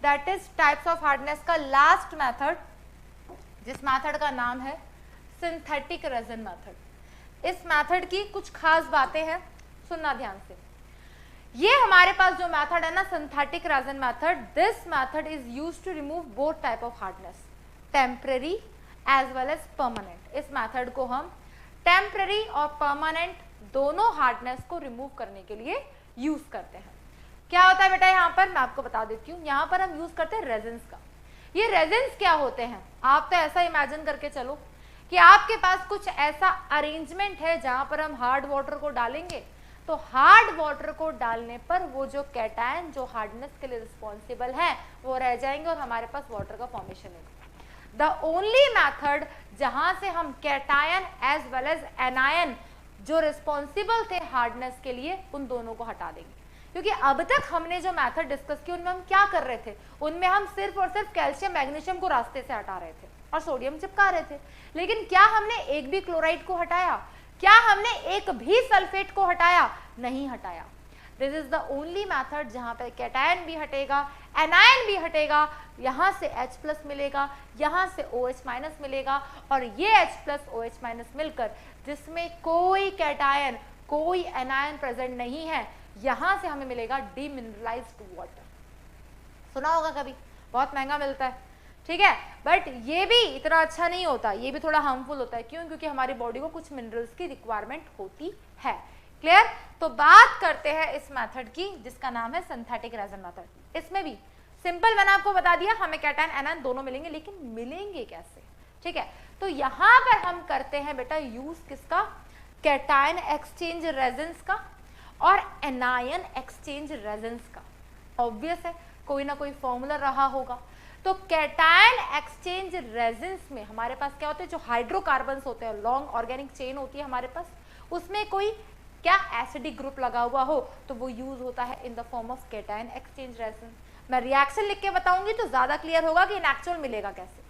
that is types of hardness का लास्ट मेथड, जिस मेथड का नाम है सिंथेटिक रेजिन मेथड। इस मेथड की कुछ खास बातें हैं, सुनना ध्यान से। ये हमारे पास जो मेथड है ना synthetic resin method, this method is used to remove both type of hardness, temporary as well as permanent. इस मेथड को हम टेम्परेरी और परमानेंट दोनों हार्डनेस को रिमूव करने के लिए यूज करते हैं। क्या होता है बेटा यहाँ पर, मैं आपको बता देती हूँ। यहाँ पर हम यूज करते हैं रेजिन्स का। ये रेजिन्स क्या होते हैं, आप तो ऐसा इमेजिन करके चलो कि आपके पास कुछ ऐसा अरेंजमेंट है जहां पर हम हार्ड वाटर को डालेंगे, तो हार्ड वाटर को डालने पर वो जो कैटायन जो हार्डनेस के लिए रिस्पॉन्सिबल है वो रह जाएंगे और हमारे पास वाटर का फॉर्मेशन होगा। द ओनली मैथड जहां से हम cation as well as anion जो रिस्पॉन्सिबल थे हार्डनेस के लिए, उन दोनों को हटा देंगे। क्योंकि अब तक हमने जो मेथड डिस्कस किया उनमें हम क्या कर रहे थे, उनमें हम सिर्फ और सिर्फ कैल्शियम मैग्नीशियम को रास्ते से हटा रहे थे और सोडियम चिपका रहे थे। लेकिन क्या हमने एक भी क्लोराइड को हटाया, क्या हमने एक भी सल्फेट को हटाया, नहीं हटाया। This is the only method जहां पे कैटायन भी हटेगा, एनायन भी हटेगा, यहां से H+ मिलेगा, यहां से OH- मिलेगा, और ये H+OH- मिलकर जिसमें कोई कैटायन कोई एनायन प्रेजेंट नहीं है, यहां से हमें मिलेगा डीमिनरलाइज्ड वाटर। सुना होगा कभी, बहुत महंगा मिलता है, ठीक है, बट ये भी इतना अच्छा नहीं होता, ये भी थोड़ा हार्मफुल होता है। क्यों? क्योंकि हमारी बॉडी को कुछ मिनरल्स की रिक्वायरमेंट होती है। क्लियर? तो बात करते हैं इस मेथड की जिसका नाम है सिंथेटिक रेजन मेथड। इसमें भी सिंपल मैंने आपको बता दिया, हमें कैटायन एनायन दोनों मिलेंगे, लेकिन मिलेंगे कैसे? ठीक है, तो यहां पर हम करते हैं बेटा यूज किसका? कैटायन एक्सचेंज रेजन्स का और एनायन एक्सचेंज रेजन्स का। ऑब्वियस है, कोई ना कोई फॉर्मूला रहा होगा। तो कैटायन एक्सचेंज रेजन्स में हमारे पास क्या होते हैं? जो हाइड्रोकार्बन्स होते हैं, लॉन्ग ऑर्गेनिक चेन होती है हमारे पास, उसमें कोई क्या एसिडिक ग्रुप लगा हुआ हो तो वो यूज होता है in the form of cation exchange resin. मैं रिएक्शन लिख के बताऊंगी तो ज्यादा क्लियर होगा कि इनएक्चुअल मिलेगा कैसे।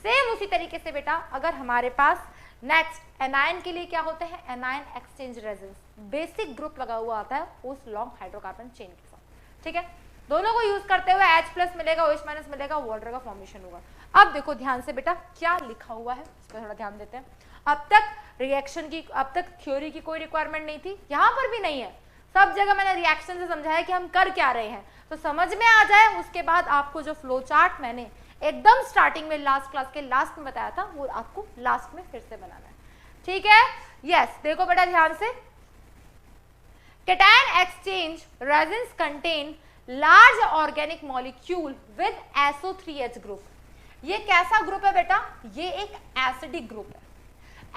सेम उसी तरीके से बेटा अगर हमारे पास नेक्स्ट एनायन के लिए क्या होते हैं? Anion exchange resins, basic group लगा हुआ आता है उस लॉन्ग हाइड्रोकार्बन चेन के साथ। ठीक है, दोनों को यूज करते हुए H+ मिलेगा, OH- मिलेगा, वाटर का फॉर्मेशन होगा। अब देखो ध्यान से बेटा क्या लिखा हुआ है, इस पर थोड़ा ध्यान देते हैं। अब तक रिएक्शन की, अब तक थ्योरी की कोई रिक्वायरमेंट नहीं थी, यहां पर भी नहीं है। सब जगह मैंने रिएक्शन से समझाया कि हम कर क्या रहे हैं, तो समझ में आ जाए। उसके बाद आपको जो फ्लो चार्ट मैंने एकदम स्टार्टिंग में लास्ट क्लास के लास्ट में बताया था वो आपको लास्ट में फिर से बनाना है। ठीक है, यस, देखो बेटा ध्यान से। Cation exchange resins contain large organic molecule with SO3H group. ये कैसा ग्रुप है बेटा? ये एक एसिडिक ग्रुप है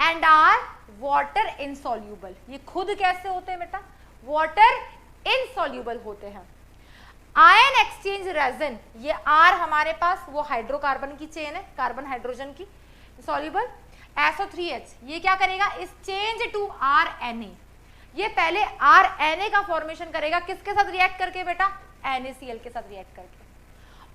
एंड आर वाटर इनसॉल्यूबल। ये खुद कैसे होते हैं बेटा? वाटर इनसॉल्यूबल होते हैं। आयन एक्सचेंज रेजन, ये R हमारे पास वो हाइड्रोकार्बन की चेन है, कार्बन हाइड्रोजन की, सॉल्यूबल। SO3H ये क्या करेगा? इस चेंज टू RNA, ये पहले RNA का फॉर्मेशन करेगा, किसके साथ रिएक्ट करके बेटा? NaCl के साथ रिएक्ट करके।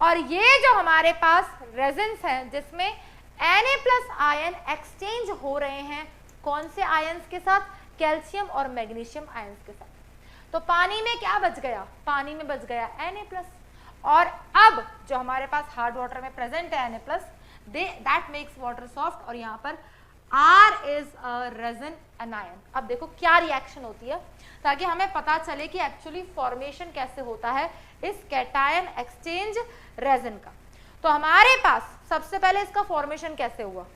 और ये जो हमारे पास रेजन्स हैं जिसमें Na+ आयन एक्सचेंज हो रहे हैं, कौन से आयंस के साथ? कैल्शियम और मैग्नीशियम आयंस के साथ। तो पानी में क्या बच गया? पानी में बच गया Na+। और अब जो हमारे पास हार्ड वाटर में प्रेजेंट है Na+, that makes water soft, और यहाँ पर R is a resin anion. अब देखो क्या रिएक्शन होती है ताकि हमें पता चले कि एक्चुअली फॉर्मेशन कैसे होता है इस कैटायन एक्सचेंज रेजन का। तो हमारे पास सबसे पहले इसका फॉर्मेशन कैसे हुआ?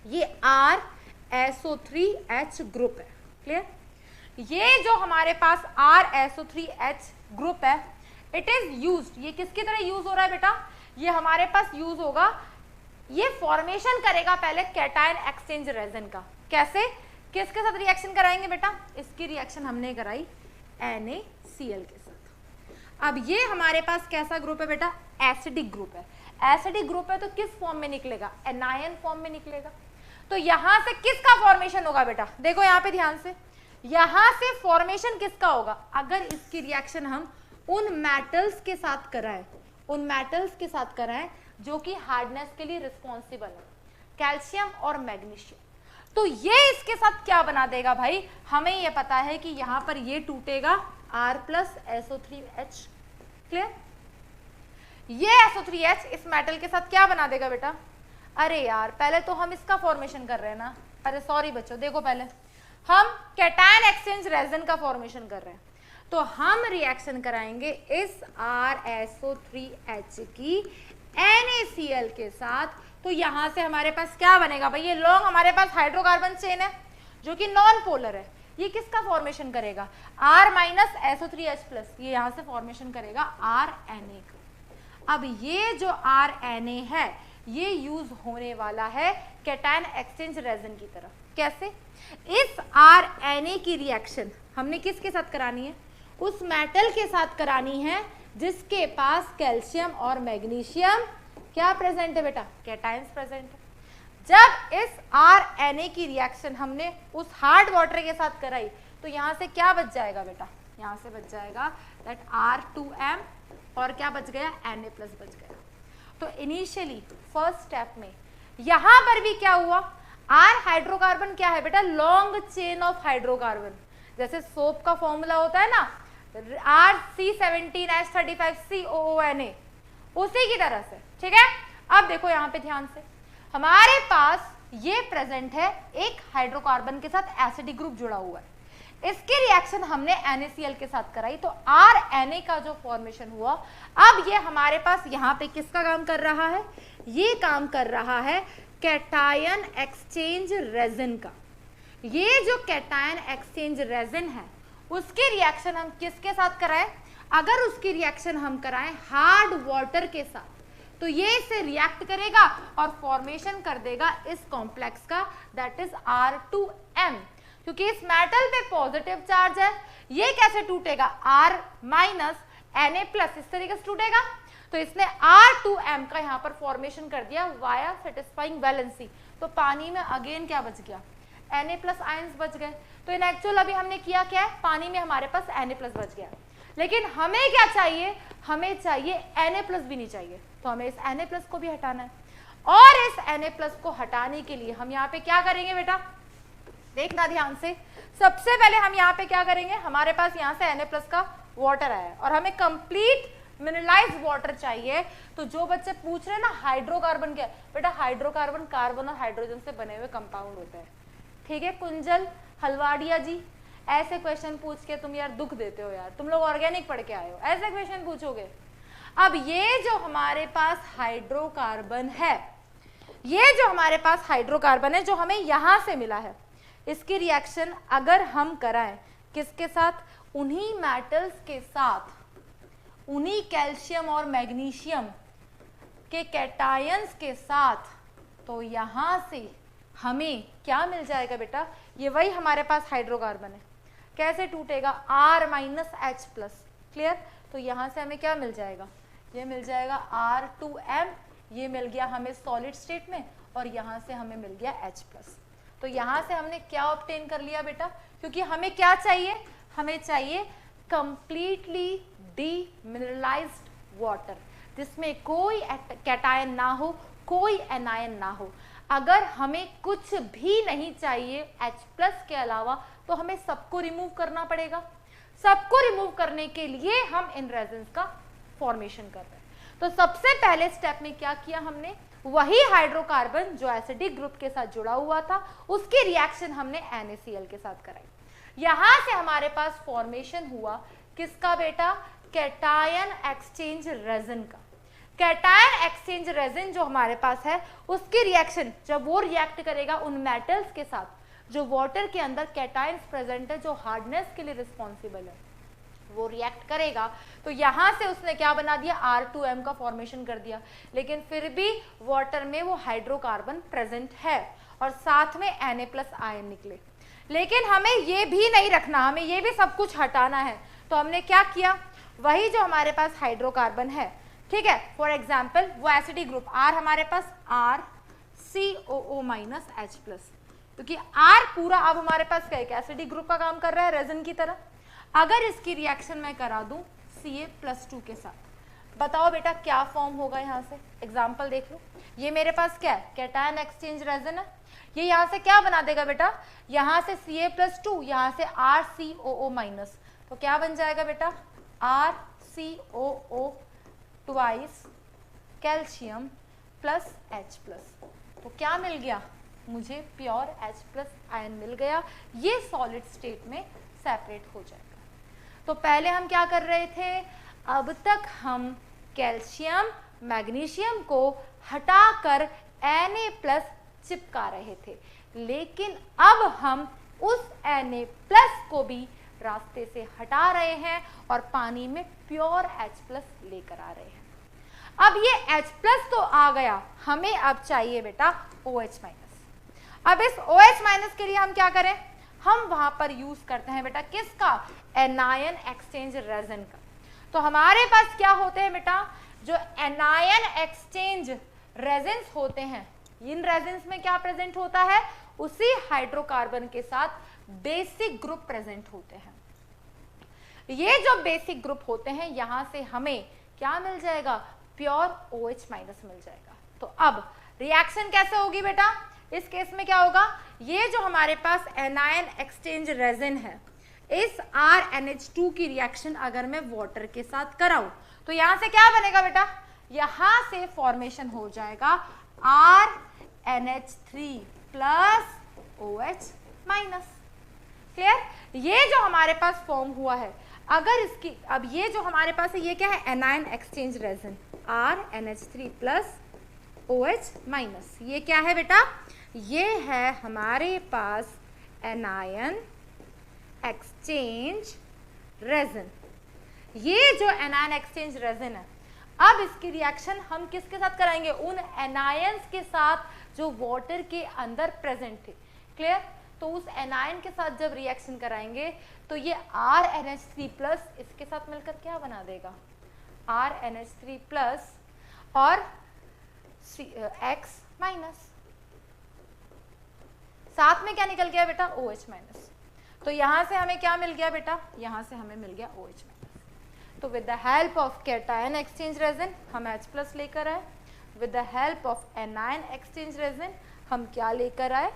ये RSO3H ग्रुप है, क्लियर? ये जो हमारे पास RSO3H ग्रुप है, इट इज यूज्ड, ये किसकी तरह यूज हो रहा है बेटा? ये हमारे पास यूज होगा, ये फॉर्मेशन करेगा पहले कैटायन एक्सचेंज रेजन का। कैसे? किसके साथ रिएक्शन कराएंगे बेटा? इसकी रिएक्शन हमने कराई NaCl के साथ। अब ये हमारे पास कैसा ग्रुप है बेटा? एसिडिक ग्रुप है। एसिडिक ग्रुप है तो किस फॉर्म में निकलेगा? एनायन फॉर्म में निकलेगा। तो यहां से किसका फॉर्मेशन होगा बेटा? देखो यहाँ पे ध्यान से, यहां से फॉर्मेशन किसका होगा? अगर इसकी रिएक्शन हम उन मेटल्स के साथ कराएं, उन मेटल्स के साथ कराएं जो कि हार्डनेस के लिए रिस्पॉन्सिबल है, कैल्शियम और मैग्नीशियम, तो ये इसके साथ क्या बना देगा भाई? हमें ये पता है कि यहां पर ये टूटेगा R+SO3H, क्लियर? ये SO3H इस मेटल के साथ क्या बना देगा बेटा? अरे यार पहले तो हम इसका फॉर्मेशन कर रहे हैं ना, अरे सॉरी बच्चों, देखो पहले हम कैटायन एक्सचेंज रेजन का फॉर्मेशन कर रहे हैं, तो हम रिएक्शन कराएंगे इस RSO3H की NaCl के साथ। तो यहां से हमारे पास क्या बनेगा भाई? ये लॉन्ग हमारे पास हाइड्रोकार्बन चेन है जो कि नॉन पोलर है, ये किसका फॉर्मेशन करेगा? R-SO3H+, ये यहां से फॉर्मेशन करेगा RNA का। अब ये जो RNA है ये यूज होने वाला है कैटायन एक्सचेंज रेजन की तरफ। कैसे? इस RNA की रिएक्शन हमने किसके साथ करानी है? उस मेटल के साथ करानी है जिसके पास कैल्शियम और मैग्नीशियम क्या प्रेजेंट है बेटा? कैटायंस प्रेजेंट है। जब इस RNA की रिएक्शन हमने उस हार्ड वाटर के साथ कराई तो यहां से क्या बच जाएगा बेटा? यहां से बच जाएगा दैट R2M और क्या बच गया? Na+ बच गया। तो इनिशियली फर्स्ट स्टेप में यहां पर भी क्या हुआ? R हाइड्रोकार्बन क्या है बेटा? लॉन्ग चेन ऑफ हाइड्रोकार्बन, जैसे सोप का फॉर्मूला होता है ना, RC17H35COONA, उसी की तरह से। ठीक है, अब देखो यहां पे ध्यान से, हमारे पास ये प्रेजेंट है एक हाइड्रोकार्बन के साथ एसिडिक ग्रुप जुड़ा हुआ है, इसकी रिएक्शन हमने NaCl के साथ कराई तो RNA का जो फॉर्मेशन हुआ, अब ये हमारे पास यहाँ पे किसका काम कर रहा है? ये काम कर रहा है कैटायन एक्सचेंज रेजन का। ये जो कैटायन एक्सचेंज रेजिन है उसकी रिएक्शन हम किसके साथ कराएं? अगर उसकी रिएक्शन हम कराएं हार्ड वाटर के साथ तो ये इसे रिएक्ट करेगा और फॉर्मेशन कर देगा इस कॉम्प्लेक्स का, दैट इज R2M। क्योंकि इस मेटल पे पॉजिटिव चार्ज है, ये कैसे टूटेगा? R माइनस Na+, इस तरीके से टूटेगा। तो इसने R2M का यहाँ पर फॉर्मेशन कर दिया वाया सेटिस्फाइंग वैलेंसी। तो पानी में अगेन क्या बच गया? Na+ आयंस बच गए। तो इन एक्चुअल अभी हमने किया क्या है? पानी में हमारे पास Na+ बच गया, लेकिन हमें क्या चाहिए? हमें चाहिए Na+ भी नहीं चाहिए, तो हमें इस Na+ को भी हटाना है। और इस Na+ को हटाने के लिए हम यहाँ पे क्या करेंगे बेटा? देखना ध्यान से। सबसे पहले हम यहाँ पे क्या करेंगे? हमारे पास यहाँ से Na+ का वाटर आया और हमें कंप्लीट मिनरलाइज्ड वाटर चाहिए। तो जो बच्चे पूछ रहे हैं ना हाइड्रोकार्बन क्या है, बेटा हाइड्रोकार्बन कार्बन और हाइड्रोजन से बने हुए कंपाउंड होते हैं। ठीक है कुंजल हलवाड़िया जी, ऐसे क्वेश्चन पूछ के तुम यार दुख देते हो यार, तुम लोग ऑर्गेनिक पढ़ के आए हो, ऐसे क्वेश्चन पूछोगे। अब ये जो हमारे पास हाइड्रोकार्बन है, ये जो हमारे पास हाइड्रोकार्बन है जो हमें यहां से मिला है, इसकी रिएक्शन अगर हम कराएं किसके साथ? उन्हीं मेटल्स के साथ, उन्हीं कैल्शियम और मैग्नीशियम के कैटायंस के साथ, तो यहां से हमें क्या मिल जाएगा बेटा? ये वही हमारे पास हाइड्रोकार्बन है। कैसे टूटेगा? R-H+। क्लियर? तो यहां से हमें क्या मिल जाएगा? ये मिल जाएगा R2M, ये मिल गया हमें सॉलिड स्टेट में, और यहां से हमें मिल गया H+। तो यहां से हमने क्या ऑब्टेन कर लिया बेटा? क्योंकि हमें क्या चाहिए? हमें चाहिए कंप्लीटली डीमिनरलाइज्ड वाटर जिसमें कोई कैटायन ना हो, कोई एनायन ना हो। अगर हमें कुछ भी नहीं चाहिए H+ के अलावा तो हमें सबको रिमूव करना पड़ेगा। सबको रिमूव करने के लिए हम इन रेजिन्स का फॉर्मेशन कर रहे हैं। तो सबसे पहले स्टेप में क्या किया हमने? वही हाइड्रोकार्बन जो एसिडिक ग्रुप के साथ जुड़ा हुआ था उसकी रिएक्शन हमने NaCl के साथ कराई। यहां से हमारे पास फॉर्मेशन हुआ किसका बेटा? कैटायन एक्सचेंज रेजिन का। कैटायन एक्सचेंज रेजिन जो हमारे पास है उसकी रिएक्शन जब वो रिएक्ट करेगा उन मेटल्स के साथ जो वाटर के अंदर कैटायंस प्रेजेंट है, जो हार्डनेस के लिए रिस्पॉन्सिबल है, वो रिएक्ट करेगा। तो यहां से उसने क्या बना दिया? R2M का फॉर्मेशन कर दिया। लेकिन फिर भी वाटर में वो हाइड्रोकार्बन प्रेजेंट है और साथ में Na+ आयन निकले। लेकिन हमें ये भी नहीं रखना, हमें ये भी सब कुछ हटाना है। तो हमने क्या किया? वही जो हमारे पास हाइड्रोकार्बन है, ठीक है, फॉर एग्जाम्पल वो एसिडिक ग्रुप R हमारे पास RCOO-H+, क्योंकि R पूरा अब हमारे पास क्या है? एसिडिक ग्रुप का काम कर रहा है रेजिन की तरह। अगर इसकी रिएक्शन मैं करा दूं Ca+2 के साथ, बताओ बेटा क्या फॉर्म होगा? यहाँ से एग्जाम्पल देख लो। ये मेरे पास क्या है? कैटायन एक्सचेंज रेजिन है। ये यहाँ से क्या बना देगा बेटा? यहाँ से Ca+2, यहाँ से RCOO-, तो क्या बन जाएगा बेटा? RCOO twice calcium plus H+। तो क्या मिल गया? मुझे प्योर H+ आयन मिल गया। ये सॉलिड स्टेट में सेपरेट हो जाएगा। तो पहले हम क्या कर रहे थे? अब तक हम कैल्शियम मैग्नीशियम को हटाकर Na+ चिपका रहे थे, लेकिन अब हम उस Na+ को भी रास्ते से हटा रहे हैं और पानी में प्योर H+ लेकर आ रहे हैं। अब ये H+ तो आ गया, हमें अब चाहिए बेटा OH-। अब इस OH- के लिए हम क्या करें? हम वहां पर यूज करते हैं बेटा किसका? एनायन एक्सचेंज रेजिन का। तो हमारे पास क्या होते हैं बेटा? जो एनायन एक्सचेंज रेजिन्स होते हैं, इन रेजिन्स में क्या प्रेजेंट होता है? उसी हाइड्रोकार्बन के साथ बेसिक ग्रुप प्रेजेंट होते हैं। ये जो बेसिक ग्रुप होते हैं यहां से हमें क्या मिल जाएगा? प्योर OH- मिल जाएगा। तो अब रिएक्शन कैसे होगी बेटा? इस केस में क्या होगा? ये जो हमारे पास एनायन एक्सचेंज रेजिन है, इस RNH2 की रिएक्शन अगर मैं वाटर के साथ कराऊं तो यहां से क्या बनेगा बेटा? यहां से फॉर्मेशन हो जाएगा RNH3 प्लस OH-। क्लियर? ये जो हमारे पास फॉर्म हुआ है, अगर इसकी अब ये जो हमारे पास है ये क्या है? Anion exchange resin RNH3 plus OH-। ये क्या है बेटा? ये है हमारे पास एनायन एक्सचेंज रेजिन। ये जो एनायन एक्सचेंज रेजिन है, अब इसकी रिएक्शन हम किसके साथ कराएंगे? उन एनायंस के साथ जो वाटर के अंदर प्रेजेंट थे। क्लियर? तो उस एनायन के साथ जब रिएक्शन कराएंगे तो ये RNH3+ इसके साथ मिलकर क्या बना देगा? RNH3+ और X-, साथ में क्या निकल गया बेटा? OH-। तो यहां से हमें क्या मिल गया बेटा? यहां से हमें मिल गया OH-। तो with the help of cation exchange resin हम H+ लेकर आए, with the help of anion exchange resin हम क्या लेकर आए?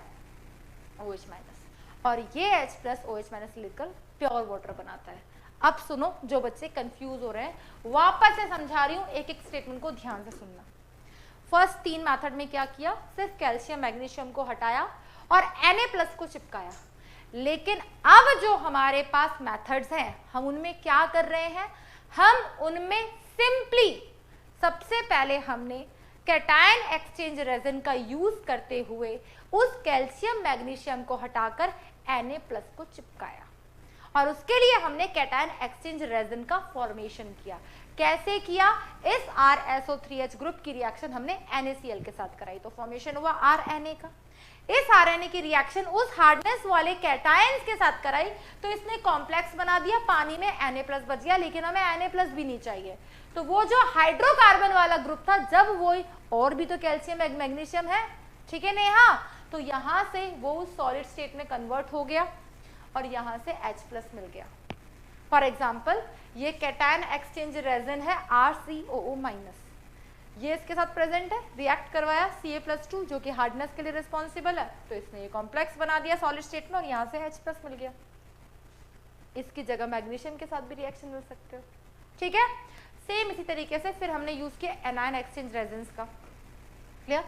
OH-। और ये H+ OH- लेकर प्योर वाटर बनाता है। अब सुनो, जो बच्चे कंफ्यूज हो रहे हैं, वापस से समझा रही हूं, एक एक स्टेटमेंट को ध्यान से सुनना। फर्स्ट 3 मेथड में क्या किया? सिर्फ कैल्शियम मैग्नीशियम को हटाया और Na+ को चिपकाया। लेकिन अब जो हमारे पास मेथड्स हैं, हम उनमें क्या कर रहे हैं? हम उनमें सिंपली सबसे पहले हमने कैटायन एक्सचेंज रेजिन का यूज करते हुए उस कैल्शियम मैग्नीशियम को हटाकर Na+ को चिपकाया, और उसके लिए हमने कैटायन एक्सचेंज रेजिन का फॉर्मेशन किया। कैसे किया? इस RSO3H ग्रुप की रिएक्शन हमने NaCl के साथ कराई, तो फॉर्मेशन हुआ RNA का। इस RNA की रिएक्शन उस हार्डनेस वाले कैटायंस के साथ कराई, तो इसने कॉम्प्लेक्स बना दिया, पानी में Na+ बच गया, लेकिन हमें Na+ भी नहीं चाहिए। तो वो जो हाइड्रोकार्बन वाला ग्रुप था, जब वो और भी तो कैल्शियम मैग्नीशियम है, ठीक है नेहा, तो यहां से वो सॉलिड स्टेट में कन्वर्ट हो गया और यहां से H+ मिल गया। फॉर एग्जाम्पल, ये कैटायन एक्सचेंज रेजिन है RCOO-, ये इसके साथ प्रेजेंट है, रिएक्ट करवाया Ca+2 जो कि हार्डनेस के लिए रिस्पॉन्सिबल है, तो इसने ये कॉम्प्लेक्स बना दिया सॉलिड स्टेट में और यहाँ से H+ मिल गया। इसकी जगह मैग्नीशियम के साथ भी रिएक्शन मिल सकते हो, ठीक है। सेम इसी तरीके से फिर हमने यूज किया एनायन एक्सचेंज रेजिन्स का। क्लियर?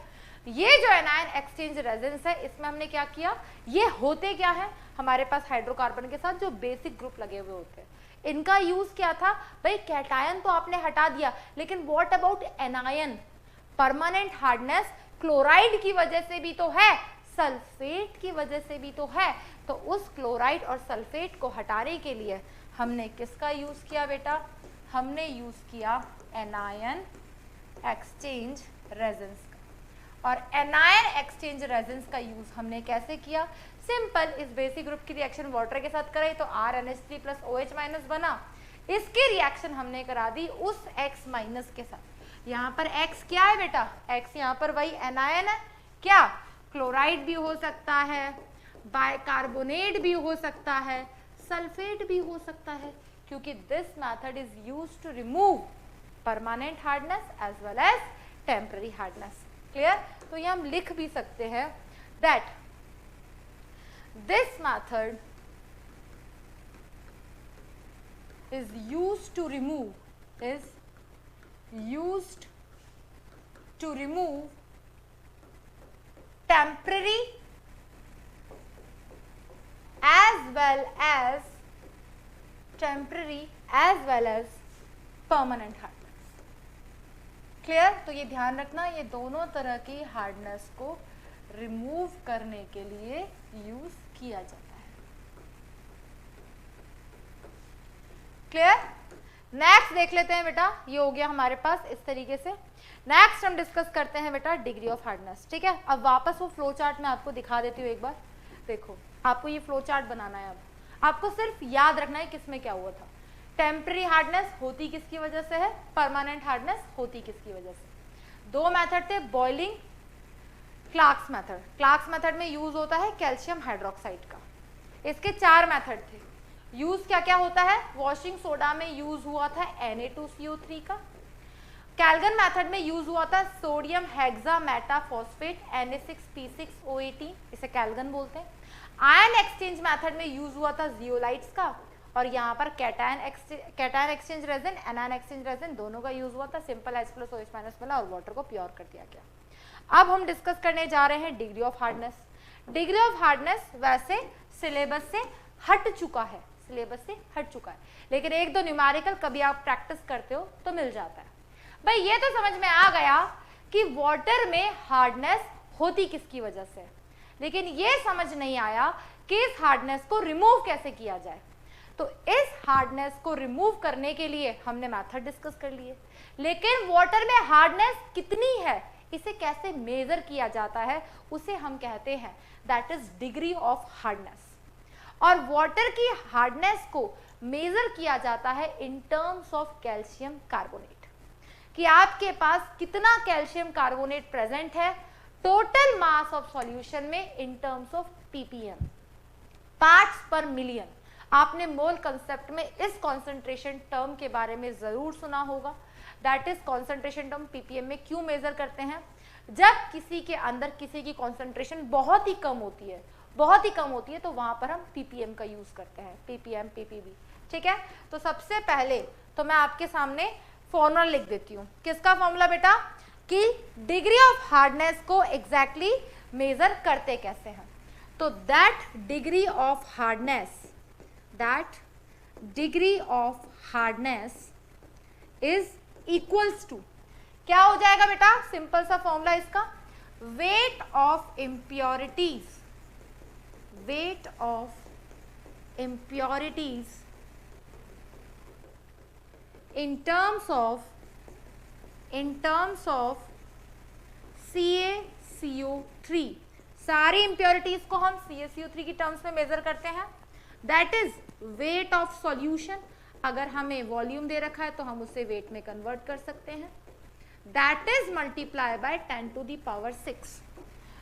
ये जो एनायन एक्सचेंज रेजिन्स है, इसमें हमने क्या किया? ये होते क्या है? हमारे पास हाइड्रोकार्बन के साथ जो बेसिक ग्रुप लगे हुए होते हैं, इनका यूज क्या था? भाई कैटायन तो आपने हटा दिया, लेकिन what about anion? Permanent hardness chloride की वजह से भी तो है, सल्फेट की वजह से भी तो है। तो उस क्लोराइड और सल्फेट को हटाने के लिए हमने किसका यूज किया बेटा? हमने यूज किया एनायन एक्सचेंज रेजिन्स का। और एनायन एक्सचेंज रेजिन्स का यूज हमने कैसे किया? सिंपल, इस बेसिक ग्रुप की रिएक्शन वाटर के साथ कराई तो RNH3+ OH- बना। इसकी रिएक्शन हमने करा दी उस X- के साथ। यहाँ पर X क्या है बेटा? X यहाँ पर वही एनायन है, क्या क्लोराइड भी हो सकता है, बाइकार्बोनेट भी हो सकता है, सल्फेट भी हो सकता है, क्योंकि this method is used to remove permanent hardness as well as temporary hardness. Clear? तो ये हम लिख भी सकते हैं that this method is used to remove temporary as well as permanent hardness। Clear? तो ये ध्यान रखना, ये दोनों तरह की हार्डनेस को रिमूव करने के लिए यूज किया जाता है। क्लियर? नेक्स्ट देख लेते हैं बेटा, ये हो गया हमारे पास इस तरीके से। नेक्स्ट हम डिस्कस करते हैं बेटा डिग्री ऑफ हार्डनेस, ठीक है। अब वापस वो फ्लो चार्ट में आपको दिखा देती हूँ एक बार। देखो, आपको ये फ्लो चार्ट बनाना है। अब आपको सिर्फ याद रखना है किसमें क्या हुआ था। टेम्पररी हार्डनेस होती किसकी वजह से है, परमानेंट हार्डनेस होती किसकी वजह से। दो मेथड थे, boiling, Clark's method. Clark's method में यूज होता है कैल्शियम हाइड्रोक्साइड का। इसके 4 मेथड थे। यूज क्या क्या होता है? वॉशिंग सोडा में यूज हुआ था Na2CO3 का। कैल्गन मेथड में यूज हुआ था सोडियम हेक्सामेटाफॉस्फेट Na6P6O18, इसे कैल्गन बोलते हैं। आयन एक्सचेंज मेथड में यूज हुआ था जियोलाइट्स का। और यहाँ पर cation exchange resin, anion exchange resin, दोनों का यूज हुआ था। सिंपल H+ OH- मिला और वाटर को प्योर कर दिया गया। अब हम डिस्कस करने जा रहे हैं degree of hardness. Degree of hardness वैसे सिलेबस से हट चुका है, लेकिन एक दो न्यूमेरिकल कभी आप प्रैक्टिस करते हो तो मिल जाता है। भाई ये तो समझ में आ गया कि वाटर में हार्डनेस होती किसकी वजह से, लेकिन ये समझ नहीं आया कि इस हार्डनेस को रिमूव कैसे किया जाए। तो इस हार्डनेस को रिमूव करने के लिए हमने मेथड डिस्कस कर लिए, लेकिन वाटर में हार्डनेस कितनी है, इसे कैसे मेजर किया जाता है, उसे हम कहते हैं that is degree of hardness. और वाटर की हार्डनेस को मेजर किया जाता है in terms of calcium carbonate, कि आपके पास कितना कैल्शियम कार्बोनेट प्रेजेंट है टोटल मास ऑफ सॉल्यूशन में in terms of ppm, parts per million. आपने मोल कंसेप्ट में इस कॉन्सेंट्रेशन टर्म के बारे में जरूर सुना होगा। That is concentration term ppm में क्यों मेजर करते हैं, जब किसी के अंदर किसी की कॉन्सेंट्रेशन बहुत ही कम होती है, बहुत ही कम होती है, तो वहां पर हम ppm का यूज करते हैं, ppm ppb, ठीक है। तो सबसे पहले तो मैं आपके सामने फॉर्मूला लिख देती हूँ। किसका फॉर्मूला बेटा, कि डिग्री ऑफ हार्डनेस को एग्जैक्टली मेजर करते कैसे हैं। तो that degree of hardness is equals to, क्या हो जाएगा बेटा, सिंपल सा फॉर्मूला इसका, weight of impurities, weight of impurities in terms of CaCO3, सारी इम्प्योरिटीज को हम CaCO3 की टर्म्स में मेजर करते हैं। That is weight of solution, अगर हमें वॉल्यूम दे रखा है तो हम उसे वेट में कन्वर्ट कर सकते हैं, दैट इज मल्टीप्लाई बाय 10⁶।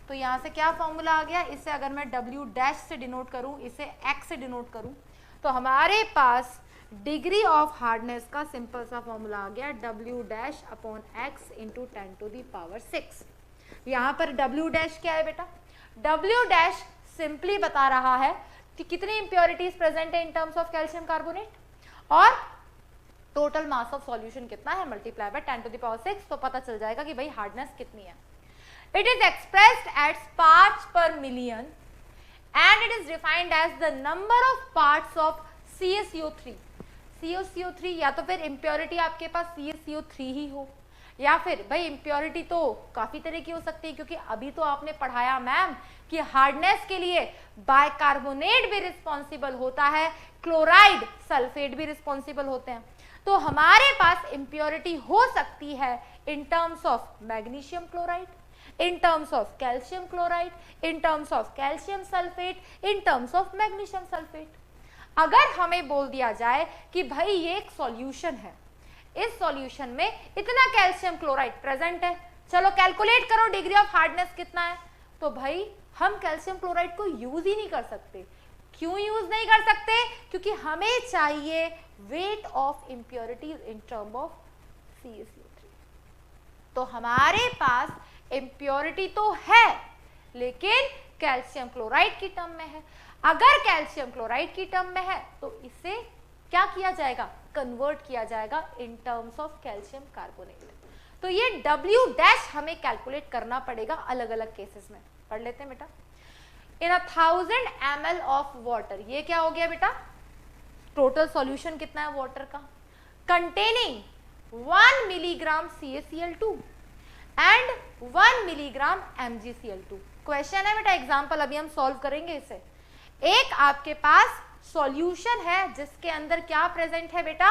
तो यहां से क्या फॉर्मूला आ गया, इसे अगर मैं W डैश से डिनोट करूं, इसे X से डिनोट करूं, तो हमारे पास डिग्री ऑफ हार्डनेस का सिंपल सा फॉर्मूला आ गया W dash upon X into 10⁶। यहाँ पर W डैश क्या है बेटा, W डैश सिंपली बता रहा है कि कितनी इंप्योरिटीज प्रेजेंट है in terms of calcium carbonate, और टोटल मास ऑफ सॉल्यूशन कितना है, मल्टीप्लाई बाय 10⁶, तो पता चल जाएगा कि भाई हार्डनेस कितनी है। It is expressed at parts per million and it is defined as the number of parts of CaCO3। CaCO3 या तो फिर इम्प्योरिटी आपके पास CaCO3 ही हो, या फिर भाई इम्प्योरिटी तो काफी तरह की हो सकती है, क्योंकि अभी तो आपने पढ़ाया मैम कि हार्डनेस के लिए बाइकार्बोनेट भी रिस्पॉन्सिबल होता है, क्लोराइड सल्फेट भी रिस्पॉन्सिबल होते हैं। तो हमारे पास इम्प्योरिटी हो सकती है in terms of magnesium chloride, in terms of calcium chloride, in terms of calcium sulfate, in terms of magnesium sulfate। अगर हमें बोल दिया जाए कि भाई ये एक सॉल्यूशन है, इस सॉल्यूशन में इतना कैल्शियम क्लोराइड प्रेजेंट है, चलो कैलकुलेट करो डिग्री ऑफ हार्डनेस कितना है, तो भाई हम कैल्शियम क्लोराइड को यूज ही नहीं कर सकते। क्यों यूज नहीं कर सकते, क्योंकि हमें चाहिए wait of impurities in term of CaCO3। तो हमारे पास इम्प्योरिटी तो है लेकिन कैल्शियम क्लोराइड की टर्म में है। अगर कैल्शियम क्लोराइड की टर्म में है तो इसे क्या किया जाएगा, कन्वर्ट किया जाएगा in terms of calcium carbonate. तो ये W डैश हमें कैलकुलेट करना पड़ेगा अलग अलग केसेस में। पढ़ लेते हैं बेटा। इन 1000 ml ऑफ वाटर, ये क्या हो गया बेटा, टोटल सॉल्यूशन कितना है वाटर का, containing 1 milligram CaCl2 and 1 milligram MgCl2। Question है बेटा, एग्जाम्पल अभी हम सॉल्व करेंगे इसे। एक आपके पास सॉल्यूशन है जिसके अंदर क्या प्रेजेंट है बेटा,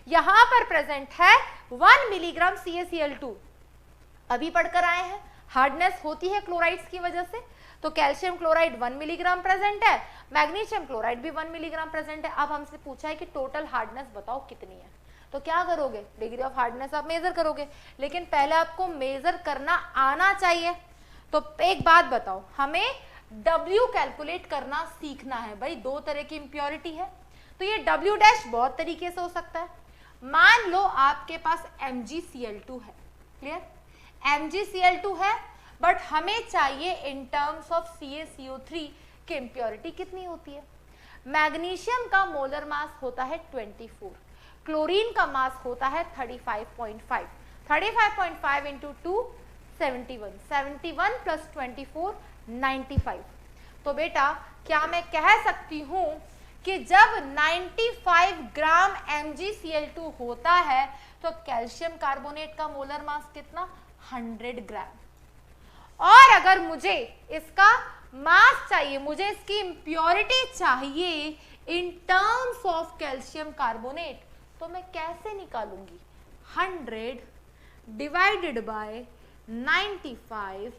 यहां पर प्रेजेंट है 1 मिलीग्राम CaCl2। अभी पढ़कर आए हैं हार्डनेस होती है क्लोराइड्स की वजह से, तो कैल्शियम क्लोराइड 1 मिलीग्राम प्रेजेंट है, मैग्नीशियम क्लोराइड भी 1 मिलीग्राम प्रेजेंट है। अब हमसे पूछा है कि टोटल हार्डनेस बताओ कितनी है, तो क्या करोगे, डिग्री ऑफ हार्डनेस आप मेजर करोगे, लेकिन पहले आपको मेजर करना आना चाहिए। तो एक बात बताओ, हमें W कैलकुलेट करना सीखना है। भाई दो तरह की इंप्योरिटी है, तो ये W डैश बहुत तरीके से हो सकता है। मान लो आपके पास MgCl2 है, क्लियर, MgCl2 है, बट हमें चाहिए इन टर्म्स ऑफ CaCO3 की इंप्योरिटी कितनी होती है। मैग्नीशियम का मोलर मास होता है 24, क्लोरीन का मास होता है 35.5, 35.5 इंटू 2 71, 71 प्लस 24 95। तो बेटा क्या मैं कह सकती हूं कि जब 95 ग्राम MgCl2 होता है तो कैल्शियम कार्बोनेट का मोलर मास कितना, 100 ग्राम। और अगर मुझे इसका मास चाहिए, मुझे इसकी इम्प्योरिटी चाहिए in terms of calcium carbonate, तो मैं कैसे निकालूंगी? 100 divided by 95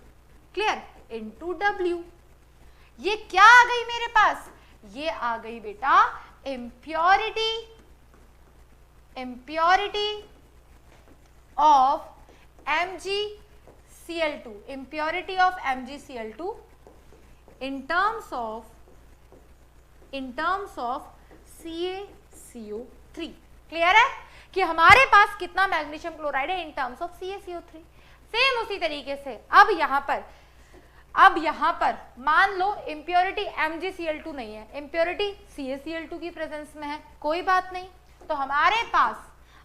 clear into W। ये क्या आ गई मेरे पास? ये आ गई बेटा impurity of MgCl2, impurity of MgCl2 in terms of CaCO3। Clear है कि हमारे पास कितना मैग्नीशियम क्लोराइड है in terms of CaCO3। Same उसी तरीके से अब यहां पर मान लो इम्प्योरिटी MgCl2 नहीं है, इम्प्योरिटी CaCl2 की प्रेजेंस में है, कोई बात नहीं। तो हमारे पास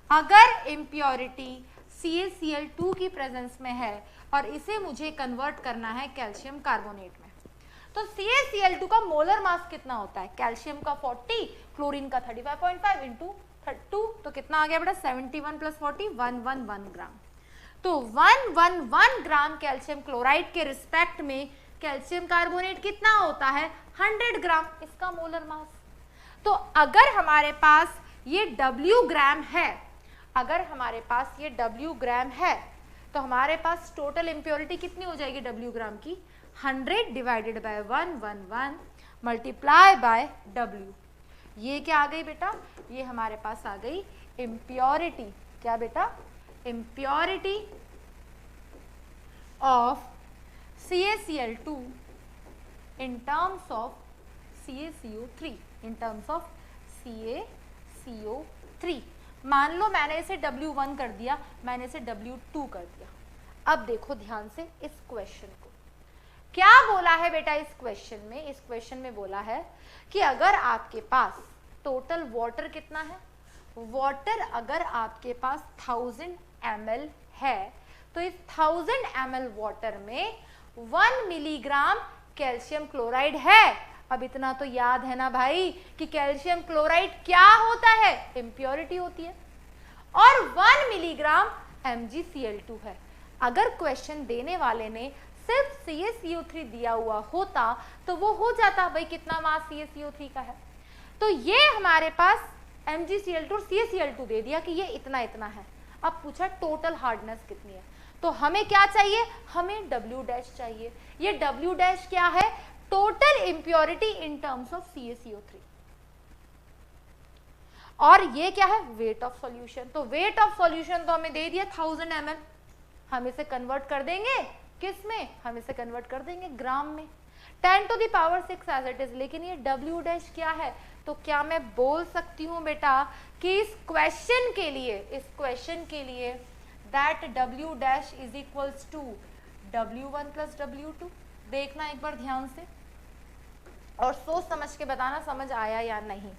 अगर इम्प्योरिटी CaCl2 की प्रेजेंस में है और इसे मुझे कन्वर्ट करना है कैल्शियम कार्बोनेट में, तो CaCl2 का मोलर मास कितना होता है? कैल्शियम का 40, क्लोरीन का 35.5 इंटू 2, तो कितना आ गया बेटा? 71 प्लस 40 111 ग्राम। तो 111 ग्राम कैल्शियम क्लोराइड के रिस्पेक्ट में कैल्शियम कार्बोनेट कितना होता है? 100 ग्राम, इसका मोलर मास। तो अगर हमारे पास ये W ग्राम है, अगर हमारे पास ये W ग्राम है, तो हमारे पास टोटल इम्प्योरिटी कितनी हो जाएगी W ग्राम की? 100 divided by 111 multiply by W। ये क्या आ गई बेटा? ये हमारे पास आ गई इम्प्योरिटी, क्या बेटा? Impurity of CaCl2 in terms of CaCO3, in terms of CaCO3। मान लो मैंने इसे W1 कर दिया, मैंने इसे W2 कर दिया। अब देखो ध्यान से इस क्वेश्चन को, क्या बोला है बेटा इस क्वेश्चन में? इस क्वेश्चन में बोला है कि अगर आपके पास टोटल वाटर कितना है, वाटर अगर आपके पास 1000 ml है, तो इस 1000 ml वाटर में 1 मिलीग्राम कैल्शियम क्लोराइड है। अब इतना तो याद है ना भाई कि कैल्शियम क्लोराइड क्या होता है? इम्प्योरिटी होती है, और 1 मिलीग्राम MgCl2 है। अगर क्वेश्चन देने वाले ने सिर्फ CaCO3 दिया हुआ होता तो वो हो जाता भाई कितना मास CaCO3 का है। तो ये हमारे पास MgCl2 और CaCl2 दे दिया कि ये इतना इतना है। अब पूछा टोटल हार्डनेस कितनी है, तो हमें क्या चाहिए? हमें W डैश चाहिए। ये W डैश क्या है? Total impurity in terms of CaCO3। और ये क्या है? Weight of solution. तो वेट ऑफ सॉल्यूशन तो हमें दे दिया 1000 ml, हम इसे कन्वर्ट कर देंगे किस में? हम इसे कन्वर्ट कर देंगे ग्राम में, 10 to the power 6 as it is. लेकिन ये W डैश क्या है? तो क्या मैं बोल सकती हूँ बेटा कि इस क्वेश्चन के लिए that W dash is equals to W1 plus W2? देखना एक बार ध्यान से और सोच समझ के बताना समझ आया या नहीं।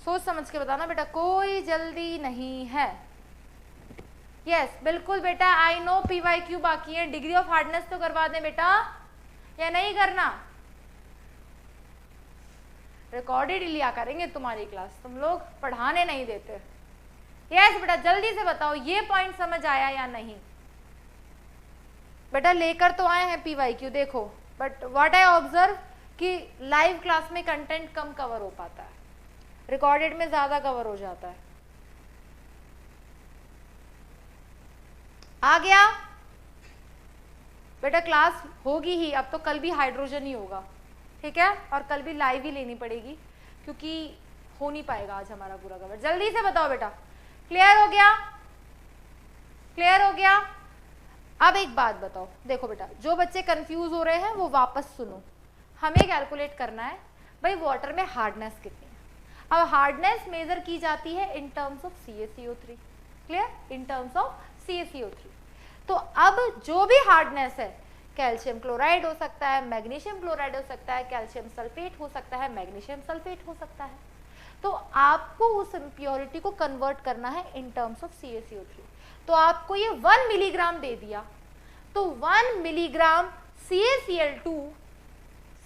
सोच समझ के बताना बेटा, कोई जल्दी नहीं है। यस बिल्कुल बेटा, आई नो PYQ बाकी है, डिग्री ऑफ हार्डनेस तो करवा दें बेटा या नहीं करना? रिकॉर्डेड लिया करेंगे तुम्हारी क्लास, तुम लोग पढ़ाने नहीं देते। यस बेटा जल्दी से बताओ ये पॉइंट समझ आया या नहीं? बेटा लेकर तो आए हैं PYQ देखो, बट व्हाट आई ऑब्जर्व कि लाइव क्लास में कंटेंट कम कवर हो पाता है, रिकॉर्डेड में ज्यादा कवर हो जाता है। आ गया बेटा? क्लास होगी ही, अब तो कल भी हाइड्रोजन ही होगा, ठीक है? और कल भी लाइव ही लेनी पड़ेगी क्योंकि हो नहीं पाएगा आज हमारा पूरा कवर। जल्दी से बताओ बेटा, क्लियर हो गया? क्लियर हो गया? अब एक बात बताओ, देखो बेटा जो बच्चे कंफ्यूज हो रहे हैं वो वापस सुनो। हमें कैलकुलेट करना है भाई वाटर में हार्डनेस कितनी है। अब हार्डनेस मेजर की जाती है in terms of CaCO3, clear? In terms of CaCO3। तो अब जो भी हार्डनेस है, कैल्शियम क्लोराइड हो सकता है, मैग्नीशियम क्लोराइड हो सकता है, कैल्शियम सल्फेट हो सकता है, मैग्नीशियम सल्फेट हो सकता है, तो आपको उस इम्प्योरिटी को कन्वर्ट करना है इन टर्म्स ऑफ CaCO3। तो आपको ये 1 मिलीग्राम दे दिया, तो 1 मिलीग्राम CaCl2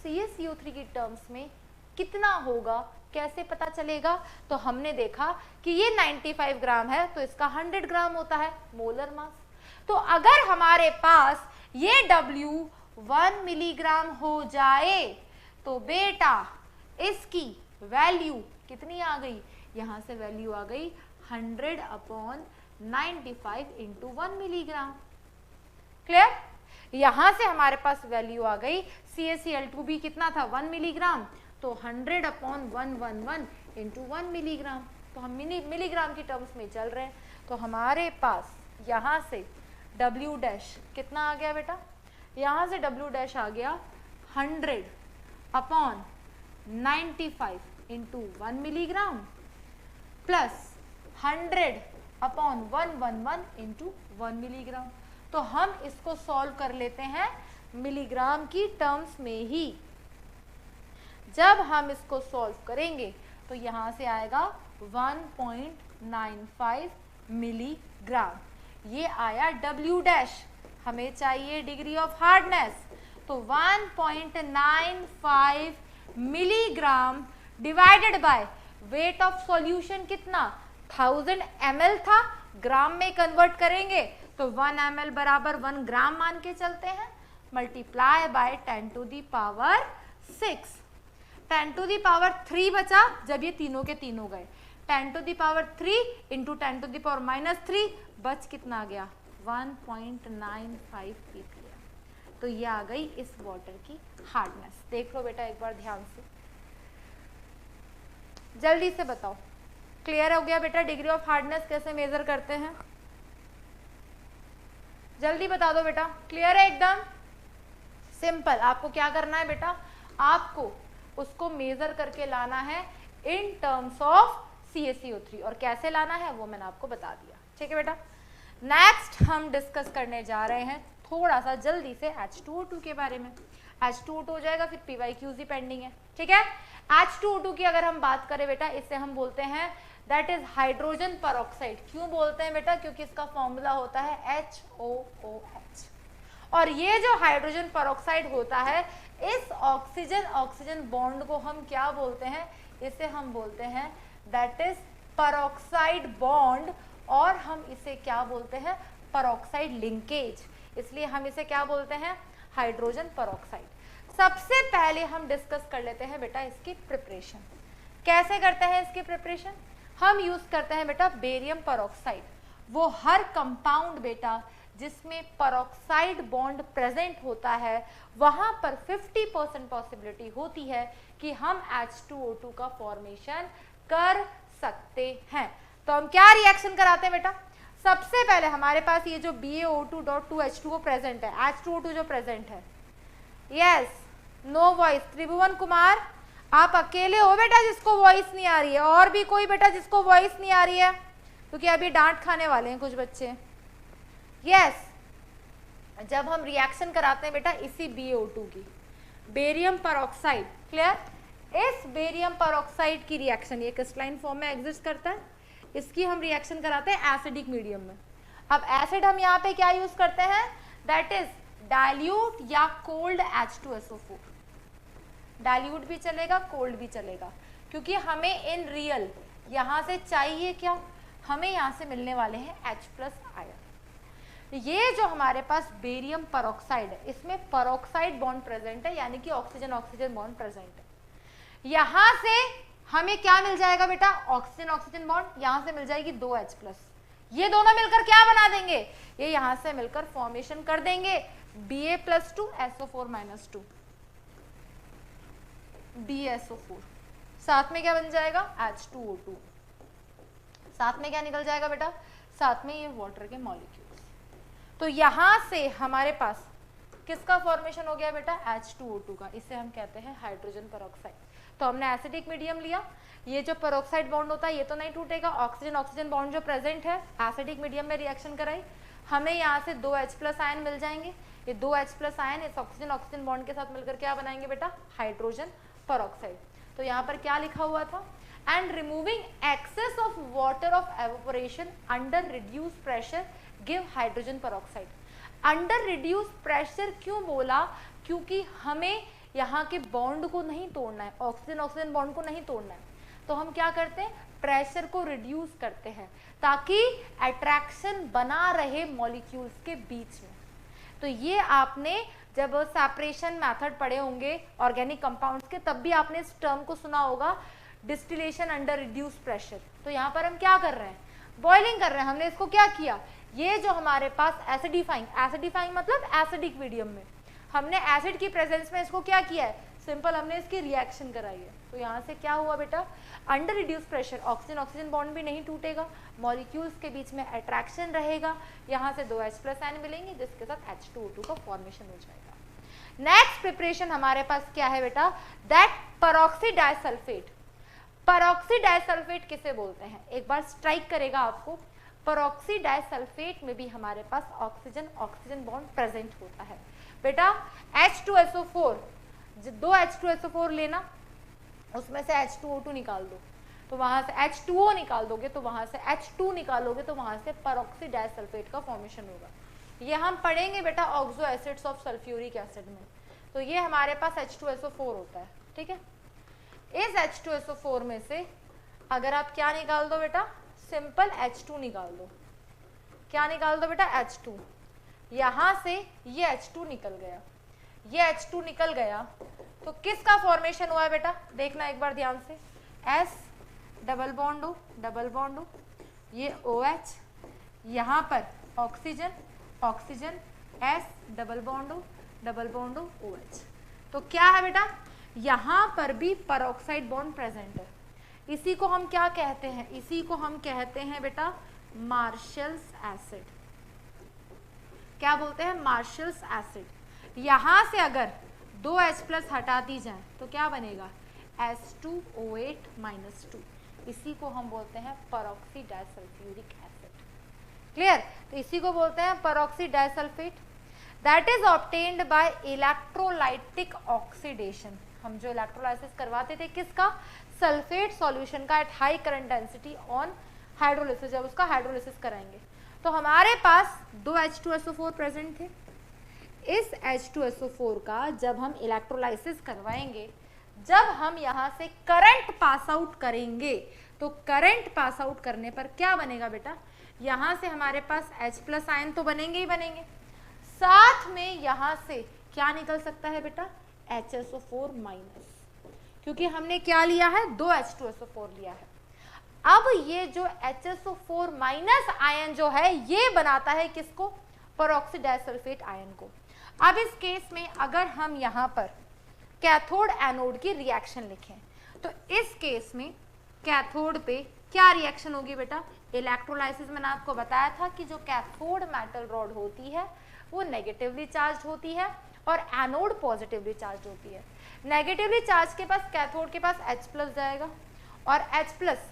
CaCO3 की टर्म्स में कितना होगा, कैसे पता चलेगा? तो हमने देखा कि ये 95 ग्राम है तो इसका 100 ग्राम होता है मोलर मास। तो अगर हमारे पास ये W 1 मिलीग्राम हो जाए तो बेटा इसकी वैल्यू कितनी आ गई, यहां से वैल्यू आ गई 100/95 इंटू 1 मिलीग्राम। क्लियर? यहां से हमारे पास वैल्यू आ गई CaCl2 भी कितना था 1 मिलीग्राम, तो 100/111 इंटू 1 मिलीग्राम। तो हम मिलीग्राम की टर्म्स में चल रहे हैं, तो हमारे पास यहां से W डैश कितना आ गया बेटा, यहां से W डैश आ गया 100/95 into 1 milligram plus 100/111 into 1 milligram. तो हम इसको सॉल्व कर लेते हैं मिलीग्राम की टर्म्स में ही। जब हम इसको सॉल्व करेंगे तो यहां से आएगा 1.95 मिलीग्राम, ये आया W डैश। हमें चाहिए डिग्री ऑफ हार्डनेस, तो 1.95 milligram divided by weight of solution कितना 1000 ml था, ग्राम में कन्वर्ट करेंगे तो 1 ml बराबर 1 ग्राम मान के चलते हैं, multiply by 10 to the power 6, 10 to the power 3 बचा जब ये तीनों के तीनों गए, 10 to the power 3 into 10 to the power -3 बच कितना आ गया 1.95 ppm। तो ये आ गई इस वाटर की हार्डनेस। देख लो बेटा एक बार ध्यान से, जल्दी से बताओ, क्लियर हो गया बेटा डिग्री ऑफ हार्डनेस कैसे मेजर करते हैं? जल्दी बता दो बेटा, क्लियर है एकदम सिंपल। आपको क्या करना है बेटा, आपको उसको मेजर करके लाना है इन टर्म्स ऑफ CaCO3, और कैसे लाना है वो मैंने आपको बता दिया। ठीक है बेटा, नेक्स्ट हम डिस्कस करने जा रहे हैं थोड़ा सा जल्दी से H2O2 के बारे में। H2O2 हो जाएगा, फिर PYQZ पेंडिंग है। ठीक है, H2O2 की अगर हम बात करें बेटा, इससे हम बोलते हैं दैट इज हाइड्रोजन परऑक्साइड। क्यों बोलते हैं बेटा, क्योंकि इसका फॉर्मूला होता है HOOH, और ये जो हाइड्रोजन परऑक्साइड होता है, इस ऑक्सीजन बॉन्ड को हम क्या बोलते हैं, इसे हम बोलते हैं दैट इज परऑक्साइड बॉन्ड, और हम इसे क्या बोलते हैं परऑक्साइड लिंकेज, इसलिए हम इसे क्या बोलते हैं हाइड्रोजन परऑक्साइड। सबसे पहले हम डिस्कस कर लेते हैं बेटा इसकी प्रिपरेशन। कैसे करते हैं इसकी प्रिपरेशन, हम यूज करते हैं बेटा बेरियम परऑक्साइड। वो हर कंपाउंड बेटा जिसमें परऑक्साइड बॉन्ड प्रेजेंट होता है, वहां पर 50% पॉसिबिलिटी होती है कि हम H2O2 का फॉर्मेशन कर सकते हैं। तो हम क्या रिएक्शन कराते हैं बेटा, सबसे पहले हमारे पास ये जो BaO2.2H2O प्रेजेंट है, H2O2 जो प्रेजेंट है, यस नो वॉइस, त्रिभुवन कुमार आप अकेले हो बेटा जिसको वॉइस नहीं आ रही है, और भी कोई बेटा जिसको वॉइस नहीं आ रही है, क्योंकि अभी डांट खाने वाले हैं कुछ बच्चे। यस, जब हम रिएक्शन कराते हैं बेटा इसी BaO2 की, बेरियम परऑक्साइड, क्लियर, इस बेरियम परऑक्साइड की रिएक्शन ये क्रिस्टलाइन फॉर्म में एग्जिस्ट करता है, इसकी हम रिएक्शन कराते हैं एसिडिक मीडियम में। अब एसिड हम यहाँ पे क्या यूज करते हैं, दैट इज डाइल्यूट या कोल्ड H2SO4। डाइल्यूट भी चलेगा, कोल्ड भी चलेगा, क्योंकि हमें इन रियल यहाँ से चाहिए क्या, हमें यहाँ से मिलने वाले हैं H+ आयन। ये जो हमारे पास बेरियम परऑक्साइड है, इसमें परऑक्साइड बॉन्ड प्रेजेंट है, यानी कि ऑक्सीजन ऑक्सीजन बॉन्ड प्रेजेंट है। यहां से हमें क्या मिल जाएगा बेटा, ऑक्सीजन ऑक्सीजन बॉन्ड, यहां से मिल जाएगी 2H+, ये दोनों मिलकर क्या बना देंगे, ये यहां से मिलकर फॉर्मेशन कर देंगे Ba+2 SO4-2 DSO4, साथ में क्या बन जाएगा H2O2, साथ में क्या निकल जाएगा बेटा, साथ में ये वाटर के मॉलिक्यूल्स। तो यहां से हमारे पास किसका फॉर्मेशन हो गया बेटा, H2O2 का, इसे हम कहते हैं हाइड्रोजन परऑक्साइड। तो हमने एसिडिक मीडियम लिया, ये जो परऑक्साइड बॉन्ड होता है ये तो नहीं टूटेगा, ऑक्सीजन ऑक्सीजन बॉन्ड जो प्रेजेंट है एसिडिक मीडियम में रिएक्शन कराई, हमें यहाँ से 2H+ आयन मिल जाएंगे। ये 2H+ आयन इस ऑक्सीजन ऑक्सीजन बॉन्ड के साथ मिलकर क्या बनाएंगे बेटा, हाइड्रोजन परऑक्साइड। तो यहाँ पर क्या लिखा हुआ था, and removing excess of water of evaporation under reduce pressure give hydrogen peroxide. Under reduce pressure क्यों बोला, क्योंकि हमें यहाँ के बॉन्ड को नहीं तोड़ना है, ऑक्सीजन ऑक्सीजन बॉन्ड को नहीं तोड़ना है, तो हम क्या करते हैं प्रेशर को रिड्यूस करते हैं ताकि अट्रैक्शन बना रहे मॉलिक्यूल्स के बीच में। तो ये आपने जब सेपरेशन मेथड पढ़े होंगे ऑर्गेनिक कंपाउंड्स के, तब भी आपने इस टर्म को सुना होगा, डिस्टिलेशन अंडर रिड्यूस प्रेशर। तो यहाँ पर हम क्या कर रहे हैं, बॉइलिंग कर रहे हैं। हमने इसको क्या किया, ये जो हमारे पास एसिडिफाइंग मतलब एसिडिक मीडियम में हमने एसिड की प्रेजेंस में इसको क्या किया है, सिंपल हमने इसकी रिएक्शन कराई है। तो यहाँ से क्या हुआ बेटा, under reduce pressure oxygen oxygen bond भी नहीं टूटेगा, मॉलिक्यूल्स के बीच में अट्रैक्शन रहेगा, यहाँ से 2 H+ आयन मिलेंगे जिसके साथ H2O2 का फॉर्मेशन हो जाएगा। नेक्स्ट प्रिपरेशन हमारे पास क्या है बेटा, दैट परऑक्सी डाइसल्फेट। परऑक्सी डाइसल्फेट किसे बोलते हैं, एक बार स्ट्राइक करेगा आपको। परऑक्सी डाइसल्फेट में भी हमारे पास ऑक्सीजन ऑक्सीजन बॉन्ड प्रेजेंट होता है। बेटा H2SO4, 2 H2SO4 लेना, उसमें से H2O2 निकाल दो, तो वहां से H2O निकाल दोगे, तो वहां से H2 निकालोगे, तो वहां से परऑक्सी डाइसल्फेट का फॉर्मेशन होगा। ये हम पढ़ेंगे बेटा oxo acids of sulphuric acid में। तो ये हमारे पास H2SO4 होता है, ठीक है। इस H2SO4 में से अगर आप क्या निकाल दो बेटा, सिंपल H2 निकाल दो। क्या निकाल दो बेटा, H2। यहां से ये H2 निकल गया, ये H2 निकल गया, तो किसका फॉर्मेशन हुआ है बेटा, देखना एक बार ध्यान से। S डबल बॉन्ड O, ये OH, यहाँ पर oxygen oxygen, S double bond O OH। तो क्या है बेटा, यहाँ पर भी परऑक्साइड बॉन्ड प्रेजेंट है। इसी को हम क्या कहते हैं, इसी को हम कहते हैं बेटा मार्शल्स एसिड। क्या बोलते हैं, मार्शल्स एसिड। यहां से अगर 2 H+ हटा दी जाए तो क्या बनेगा, S2O8-2। इसी को हम बोलते हैं परऑक्सी डाइसल्फ्यूरिक एसिड। क्लियर, तो इसी को बोलते हैं परऑक्सी disulphate. That is obtained by electrolytic oxidation. हम जो इलेक्ट्रोलाइसिस करवाते थे किसका, सल्फेट सॉल्यूशन का at high current density on hydrolysis, जब उसका हाइड्रोलिसिस कराएंगे तो हमारे पास 2 H2SO4 प्रेजेंट थे। इस H2SO4 का जब हम इलेक्ट्रोलाइसिस करवाएंगे, जब हम यहाँ से करंट पास आउट करेंगे, तो करंट पास आउट करने पर क्या बनेगा बेटा, यहाँ से हमारे पास H+ आयन तो बनेंगे ही बनेंगे, साथ में यहाँ से क्या निकल सकता है बेटा, HSO4-, क्योंकि हमने क्या लिया है, 2 H2SO4 लिया है। अब ये जो HSO4- आयन जो है ये बनाता है किसको, परऑक्सी डाइसल्फेट आयन को। अब इस केस में अगर हम यहाँ पर कैथोड एनोड की रिएक्शन लिखें, तो इस केस में कैथोड पे क्या रिएक्शन होगी बेटा, इलेक्ट्रोलाइसिस मैंने आपको बताया था कि जो कैथोड मेटल रॉड होती है वो नेगेटिवली चार्ज होती है और एनोड पॉजिटिवली चार्ज होती है। नेगेटिवली चार्ज के पास कैथोड के पास H+ जाएगा, और H+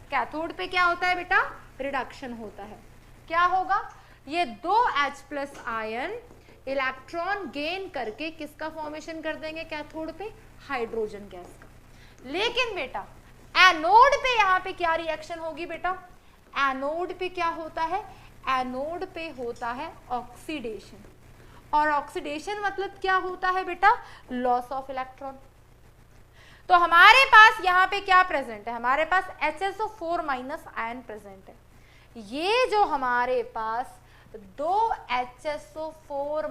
कैथोड पे क्या होता है बेटा, रिडक्शन होता है। क्या होगा, ये 2 H+ आयन इलेक्ट्रॉन गेन करके किसका फॉर्मेशन कर देंगे कैथोड पे, हाइड्रोजन गैस का। लेकिन बेटा एनोड पे यहाँ पे क्या रिएक्शन होगी बेटा, एनोड पे क्या होता है, एनोड पे होता है ऑक्सीडेशन, और ऑक्सीडेशन मतलब क्या होता है बेटा, लॉस ऑफ इलेक्ट्रॉन। तो हमारे पास यहाँ पे क्या प्रेजेंट है, हमारे पास HSO4- आयन प्रेजेंट है। ये जो हमारे पास 2 HSO4-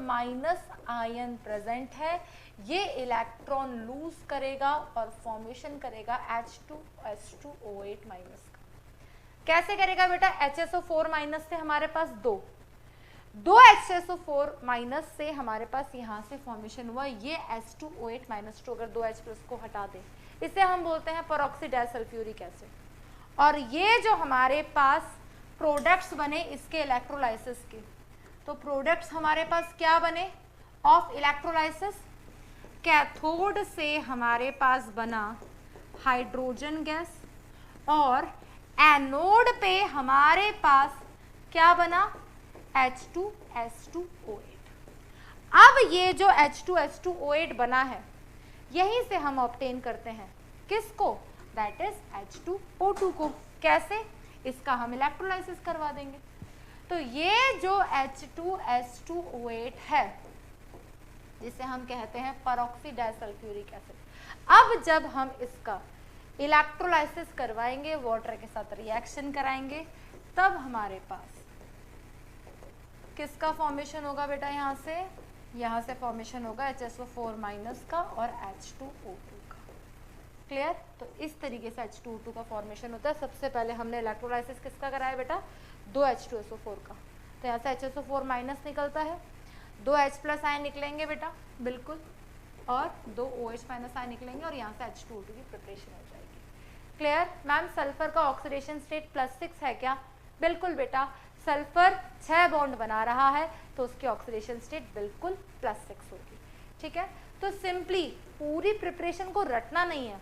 आयन प्रेजेंट है, ये इलेक्ट्रॉन लूज करेगा और फॉर्मेशन करेगा H2SO8- का। कैसे करेगा बेटा, HSO4- से हमारे पास 2 HSO4- से हमारे पास यहाँ से फॉर्मेशन हुआ, ये H2O8- अगर 2 H+ को हटा दे, इसे हम बोलते हैं परऑक्सी डाइसल्फ्यूरिक एसिड। और ये जो हमारे पास प्रोडक्ट्स बने इसके इलेक्ट्रोलाइसिस के, तो प्रोडक्ट्स हमारे पास क्या बने ऑफ इलेक्ट्रोलाइसिस, कैथोड से हमारे पास बना हाइड्रोजन गैस, और एनोड पे हमारे पास क्या बना, H2S2O8। अब ये जो H2S2O8 बना है, यहीं से हम ऑब्टेन करते हैं किसको, दैट इज H2O2 को। कैसे, इसका हम इलेक्ट्रोलाइसिस करवा देंगे। तो ये जो H2S2O8 है, जिसे हम कहते हैं परऑक्सी डाइसल्फ्यूरिक एसिड, अब जब हम इसका इलेक्ट्रोलाइसिस करवाएंगे, वाटर के साथ रिएक्शन कराएंगे, तब हमारे पास किसका फॉर्मेशन होगा बेटा, यहाँ से यहाँ से फॉर्मेशन होगा HSO4 माइनस का और H2O2 का। क्लियर? तो इस तरीके से H2O2 का फॉर्मेशन होता है। सबसे पहले हमने इलेक्ट्रोलाइसिस किसका कराया बेटा? 2 H2SO4 का। तो यहाँ से HSO4 माइनस निकलता है, 2 H प्लस आयन निकलेंगे बेटा, बिल्कुल, और 2 OH माइनस आयन निकलेंगे और यहाँ से H2O2 की प्रिपरेशन हो जाएगी। क्लियर? मैम सल्फर का ऑक्सीडेशन स्टेट +6 है क्या? बिल्कुल बेटा, सल्फर 6 बॉन्ड बना रहा है तो उसकी ऑक्सीडेशन स्टेट बिल्कुल +6 होगी। ठीक है, तो सिंपली पूरी प्रिपरेशन को रटना नहीं है,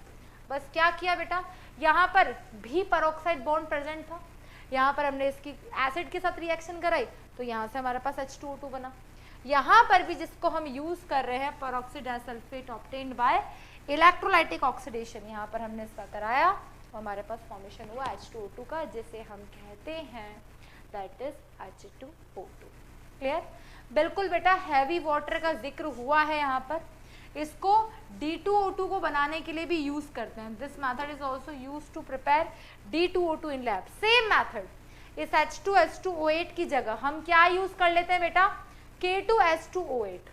बस क्या किया बेटा, यहाँ पर भी परऑक्साइड बॉन्ड प्रेजेंट था, यहाँ पर हमने इसकी एसिड के साथ रिएक्शन कराई तो यहाँ से हमारे पास H2O2 बना। यहाँ पर भी जिसको हम यूज कर रहे हैं परऑक्सी disulphate obtained by electrolytic oxidation, यहाँ पर हमने इसका कराया तो हमारे पास फॉर्मेशन हुआ H2O2 का, जिसे हम कहते हैं दैट इज H2O2। क्लियर? बिल्कुल बेटा, हैवी वाटर का जिक्र हुआ है यहाँ पर, इसको D2O2 को बनाने के लिए भी यूज करते हैं। This method is also use to prepare D2O2 in lab. Same method, इस H2H2O8 की जगह हम क्या यूज कर लेते हैं बेटा? K2H2O8।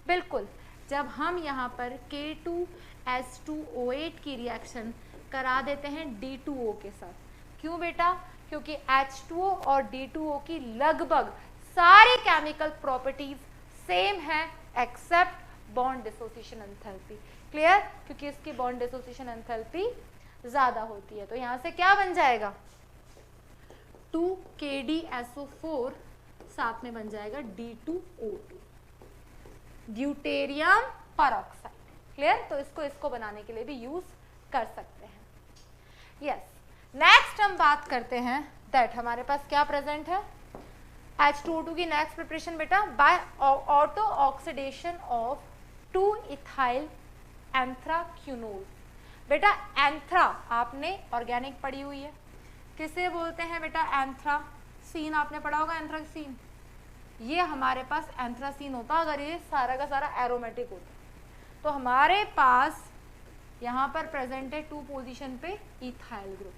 बिल्कुल, जब हम यहाँ पर K2H2O8 की रिएक्शन करा देते हैं D2O के साथ। क्यों बेटा? क्योंकि H2O और D2O की लगभग सारी केमिकल प्रॉपर्टीज सेम है except bond dissociation enthalpy. Clear? क्योंकि इसकी बॉन्ड डिसोसिएशन एंथैल्पी ज्यादा होती है। तो यहां से क्या बन जाएगा? 2KdSO4 साथ में बन जाएगा D2O2, ड्यूटेरियम परऑक्साइड। क्लियर? तो इसको बनाने के लिए भी यूज कर सकते हैं। यस, नेक्स्ट हम बात करते हैं दैट हमारे पास क्या प्रेजेंट है H2O2 की नेक्स्ट प्रिपरेशन बेटा, बाय ऑटो ऑक्सीडेशन ऑफ 2-इथाइल एंथ्राक्यूनोल। बेटा एंथ्रा आपने ऑर्गेनिक पढ़ी हुई है, किसे बोलते हैं बेटा? एंथ्रासीन आपने पढ़ा होगा, एंथ्रासीन। ये हमारे पास एंथ्रासीन होता अगर ये सारा का सारा एरोमेटिक होता। तो हमारे पास यहाँ पर प्रेजेंट है 2 पोजीशन पे इथाइल ग्रुप।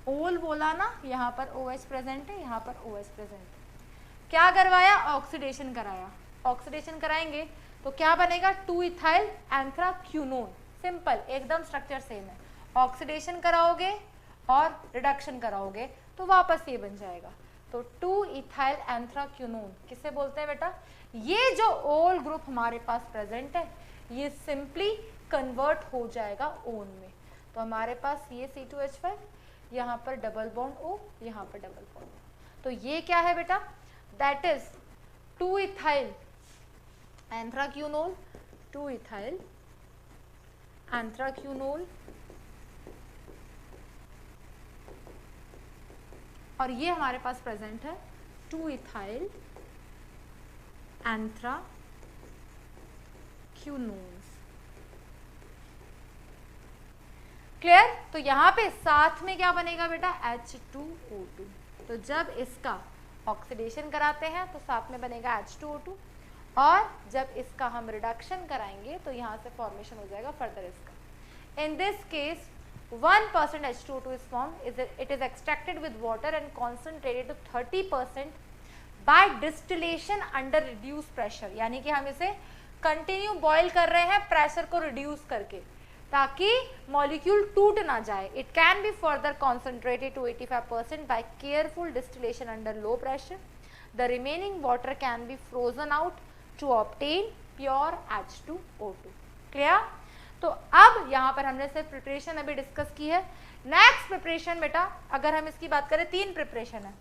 ओल बोला ना, यहाँ पर OH प्रेजेंट है, यहाँ पर OH प्रेजेंट है। क्या करवाया? ऑक्सीडेशन कराया। ऑक्सीडेशन कराएंगे तो क्या बनेगा? 2-इथाइल एंथ्राक्यूनोन। सिंपल, एकदम स्ट्रक्चर सेम है। ऑक्सीडेशन कराओगे और रिडक्शन कराओगे तो वापस ये बन जाएगा। तो 2-इथाइल एंथ्राक्यूनोन किसे बोलते हैं बेटा? ये जो ओल ग्रुप हमारे पास प्रेजेंट है ये सिंपली कन्वर्ट हो जाएगा ओन में। तो हमारे पास ये C2H5, यहाँ पर डबल बॉन्ड O, यहाँ पर डबल बॉन्ड O। तो ये क्या है बेटा? दैट इज 2-इथाइल एंथ्राक्यूनोल, 2-इथाइल एंथ्राक्यूनोल, और ये हमारे पास प्रेजेंट है 2-इथाइल एंथ्राक्यूनोन्स। क्लियर? तो यहाँ पे साथ में क्या बनेगा बेटा? H2O2। तो जब इसका ऑक्सीडेशन कराते हैं तो साथ में बनेगा H2O2, और जब इसका हम रिडक्शन कराएंगे तो यहाँ से फॉर्मेशन हो जाएगा फर्दर इसका। In this case 1% H2O2 is formed. It is extracted with water and concentrated to 30% by distillation under reduced pressure। यानी कि हम इसे कंटिन्यू बॉईल कर रहे हैं प्रेशर को रिड्यूस करके ताकि मॉलिक्यूल टूट ना जाए। It can be further concentrated to 85% by careful distillation under low pressure. The remaining water can be frozen out to obtain pure H2O2। Clear? तो अब यहाँ पर हमने सिर्फ प्रिपरेशन अभी डिस्कस की है। नेक्स्ट प्रिपरेशन बेटा, अगर हम इसकी बात करें, 3 प्रिपरेशन है।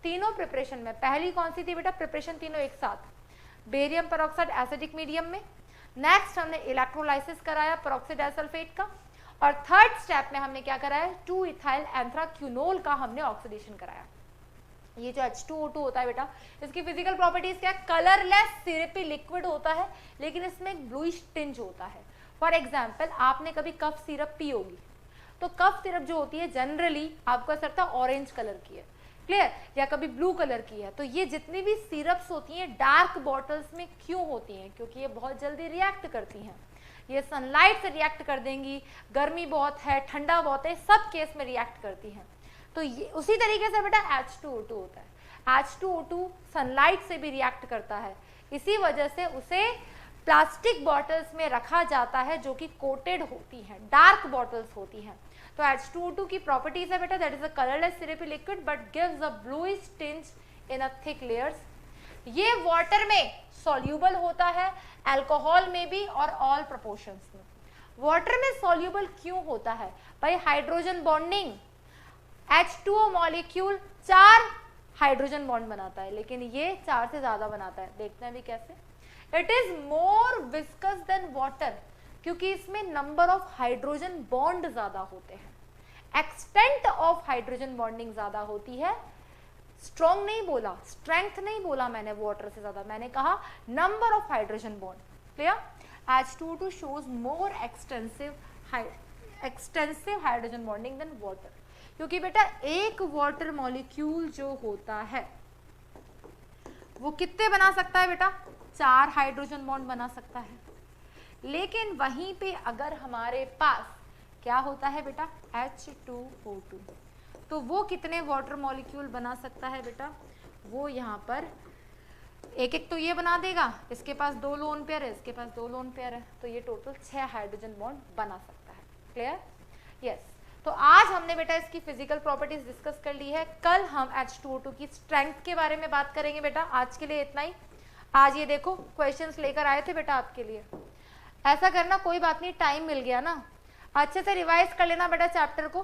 तीनों प्रिपरेशन में पहली कौन सी थी बेटा? प्रिपरेशन तीनों एक साथ, बेरियम परऑक्साइड एसिडिक मीडियम में। नेक्स्ट हमने इलेक्ट्रोलाइसिस कराया परऑक्सी डाइसल्फेट का, और थर्ड स्टेप में हमने क्या कराया? 2-इथाइल एंथ्राक्यूनोल का हमने ऑक्सीडेशन कराया। ये जो H2O2 होता है बेटा, इसकी फिजिकल प्रॉपर्टीज क्या है? कलरलेस सिरपी लिक्विड होता है, लेकिन इसमें एक ब्लूइश टिंज होता है। फॉर एग्जाम्पल, आपने कभी कफ सिरप पी होगी, तो कफ सिरप जो होती है जनरली आपको ऐसा लगता है ऑरेंज कलर की है, क्लियर, या कभी ब्लू कलर की है। तो ये जितनी भी सिरप्स होती हैं डार्क बॉटल्स में क्यों होती हैं? क्योंकि ये बहुत जल्दी रिएक्ट करती हैं। ये सनलाइट से रिएक्ट कर देंगी, गर्मी बहुत है, ठंडा बहुत है, सब केस में रिएक्ट करती हैं। तो ये उसी तरीके से बेटा H2O2 होता है। H2O2 सनलाइट से भी रिएक्ट करता है, इसी वजह से उसे प्लास्टिक बॉटल्स में रखा जाता है जो कि कोटेड होती हैं, डार्क बॉटल्स होती हैं। तो H2O2 की प्रॉपर्टीज है बेटा, that is a colourless syrupy liquid but gives a bluish tinge in a thick layers. ये वाटर में सॉल्यूबल होता है, अल्कोहल में भी और ऑल प्रोपोर्शंस में। वाटर में सॉल्यूबल क्यों होता है भाई? Hydrogen bonding, H2O molecule 4 hydrogen bond बनाता है, लेकिन ये 4 से ज्यादा बनाता है। देखते हैं भी कैसे। It is more viscous than water, क्योंकि इसमें नंबर ऑफ हाइड्रोजन बॉन्ड ज्यादा होते हैं, एक्सटेंट ऑफ हाइड्रोजन बॉन्डिंग ज्यादा होती है। स्ट्रॉन्ग नहीं बोला, स्ट्रेंथ नहीं बोला मैंने वाटर से ज्यादा, मैंने कहा number of hydrogen bond. Clear? H2O2 shows more extensive hydrogen bonding than water, क्योंकि बेटा एक वाटर मॉलिक्यूल जो होता है वो कितने बना सकता है बेटा? 4 हाइड्रोजन बॉन्ड बना सकता है। लेकिन वहीं पे अगर हमारे पास क्या होता है बेटा? H2O2, तो वो कितने वाटर मॉलिक्यूल बना सकता है बेटा? वो यहाँ पर एक एक तो ये बना देगा, इसके पास 2 लोन पेयर है, इसके पास 2 लोन पेयर है, तो ये टोटल 6 हाइड्रोजन बॉन्ड बना सकता है। क्लियर? यस। तो आज हमने बेटा इसकी फिजिकल प्रॉपर्टीज डिस्कस कर ली है। कल हम H2O2 की स्ट्रेंथ के बारे में बात करेंगे बेटा। आज के लिए इतना ही। आज ये देखो क्वेश्चंस लेकर आए थे बेटा आपके लिए। ऐसा करना, कोई बात नहीं, टाइम मिल गया ना, अच्छे से रिवाइज कर लेना बेटा चैप्टर को।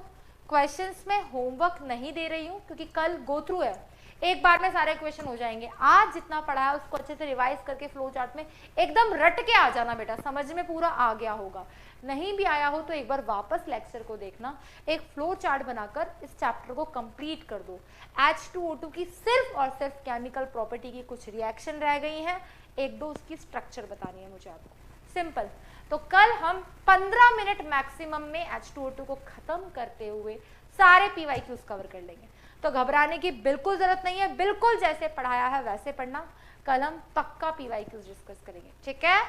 क्वेश्चंस में होमवर्क नहीं दे रही हूँ क्योंकि कल गो थ्रू है, एक बार में सारे क्वेश्चन हो जाएंगे। आज जितना पढ़ा है उसको अच्छे से रिवाइज करके फ्लो चार्ट में एकदम रट के आ जाना बेटा, समझ में पूरा आ गया होगा। नहीं भी आया हो तो एक बार वापस लेक्चर को देखना, एक फ्लो चार्ट बनाकर इस चैप्टर को कंप्लीट कर दो। H2O2 की सिर्फ और सिर्फ केमिकल प्रॉपर्टी की कुछ रिएक्शन रह गई हैं, 1-2 उसकी स्ट्रक्चर बतानी है मुझे आपको, सिंपल। तो कल हम 15 मिनट मैक्सिमम में H2O2 को खत्म करते हुए सारे PYQs कवर कर लेंगे। तो घबराने की बिल्कुल जरूरत नहीं है, बिल्कुल जैसे पढ़ाया है वैसे पढ़ना। कल हम पक्का PYQs डिस्कस करेंगे, ठीक है?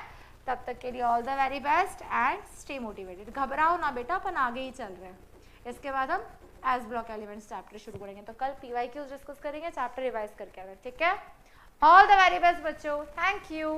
तब तक के लिए all the very best and stay motivated. घबराओ ना बेटा, अपन आगे ही चल रहे हैं। इसके बाद हम एस ब्लॉक एलिमेंट्स चैप्टर शुरू करेंगे। तो कल PYQs डिस्कस करेंगे, चैप्टर रिवाइज करके आना, ठीक है? ऑल द वेरी बेस्ट बच्चों, थैंक यू।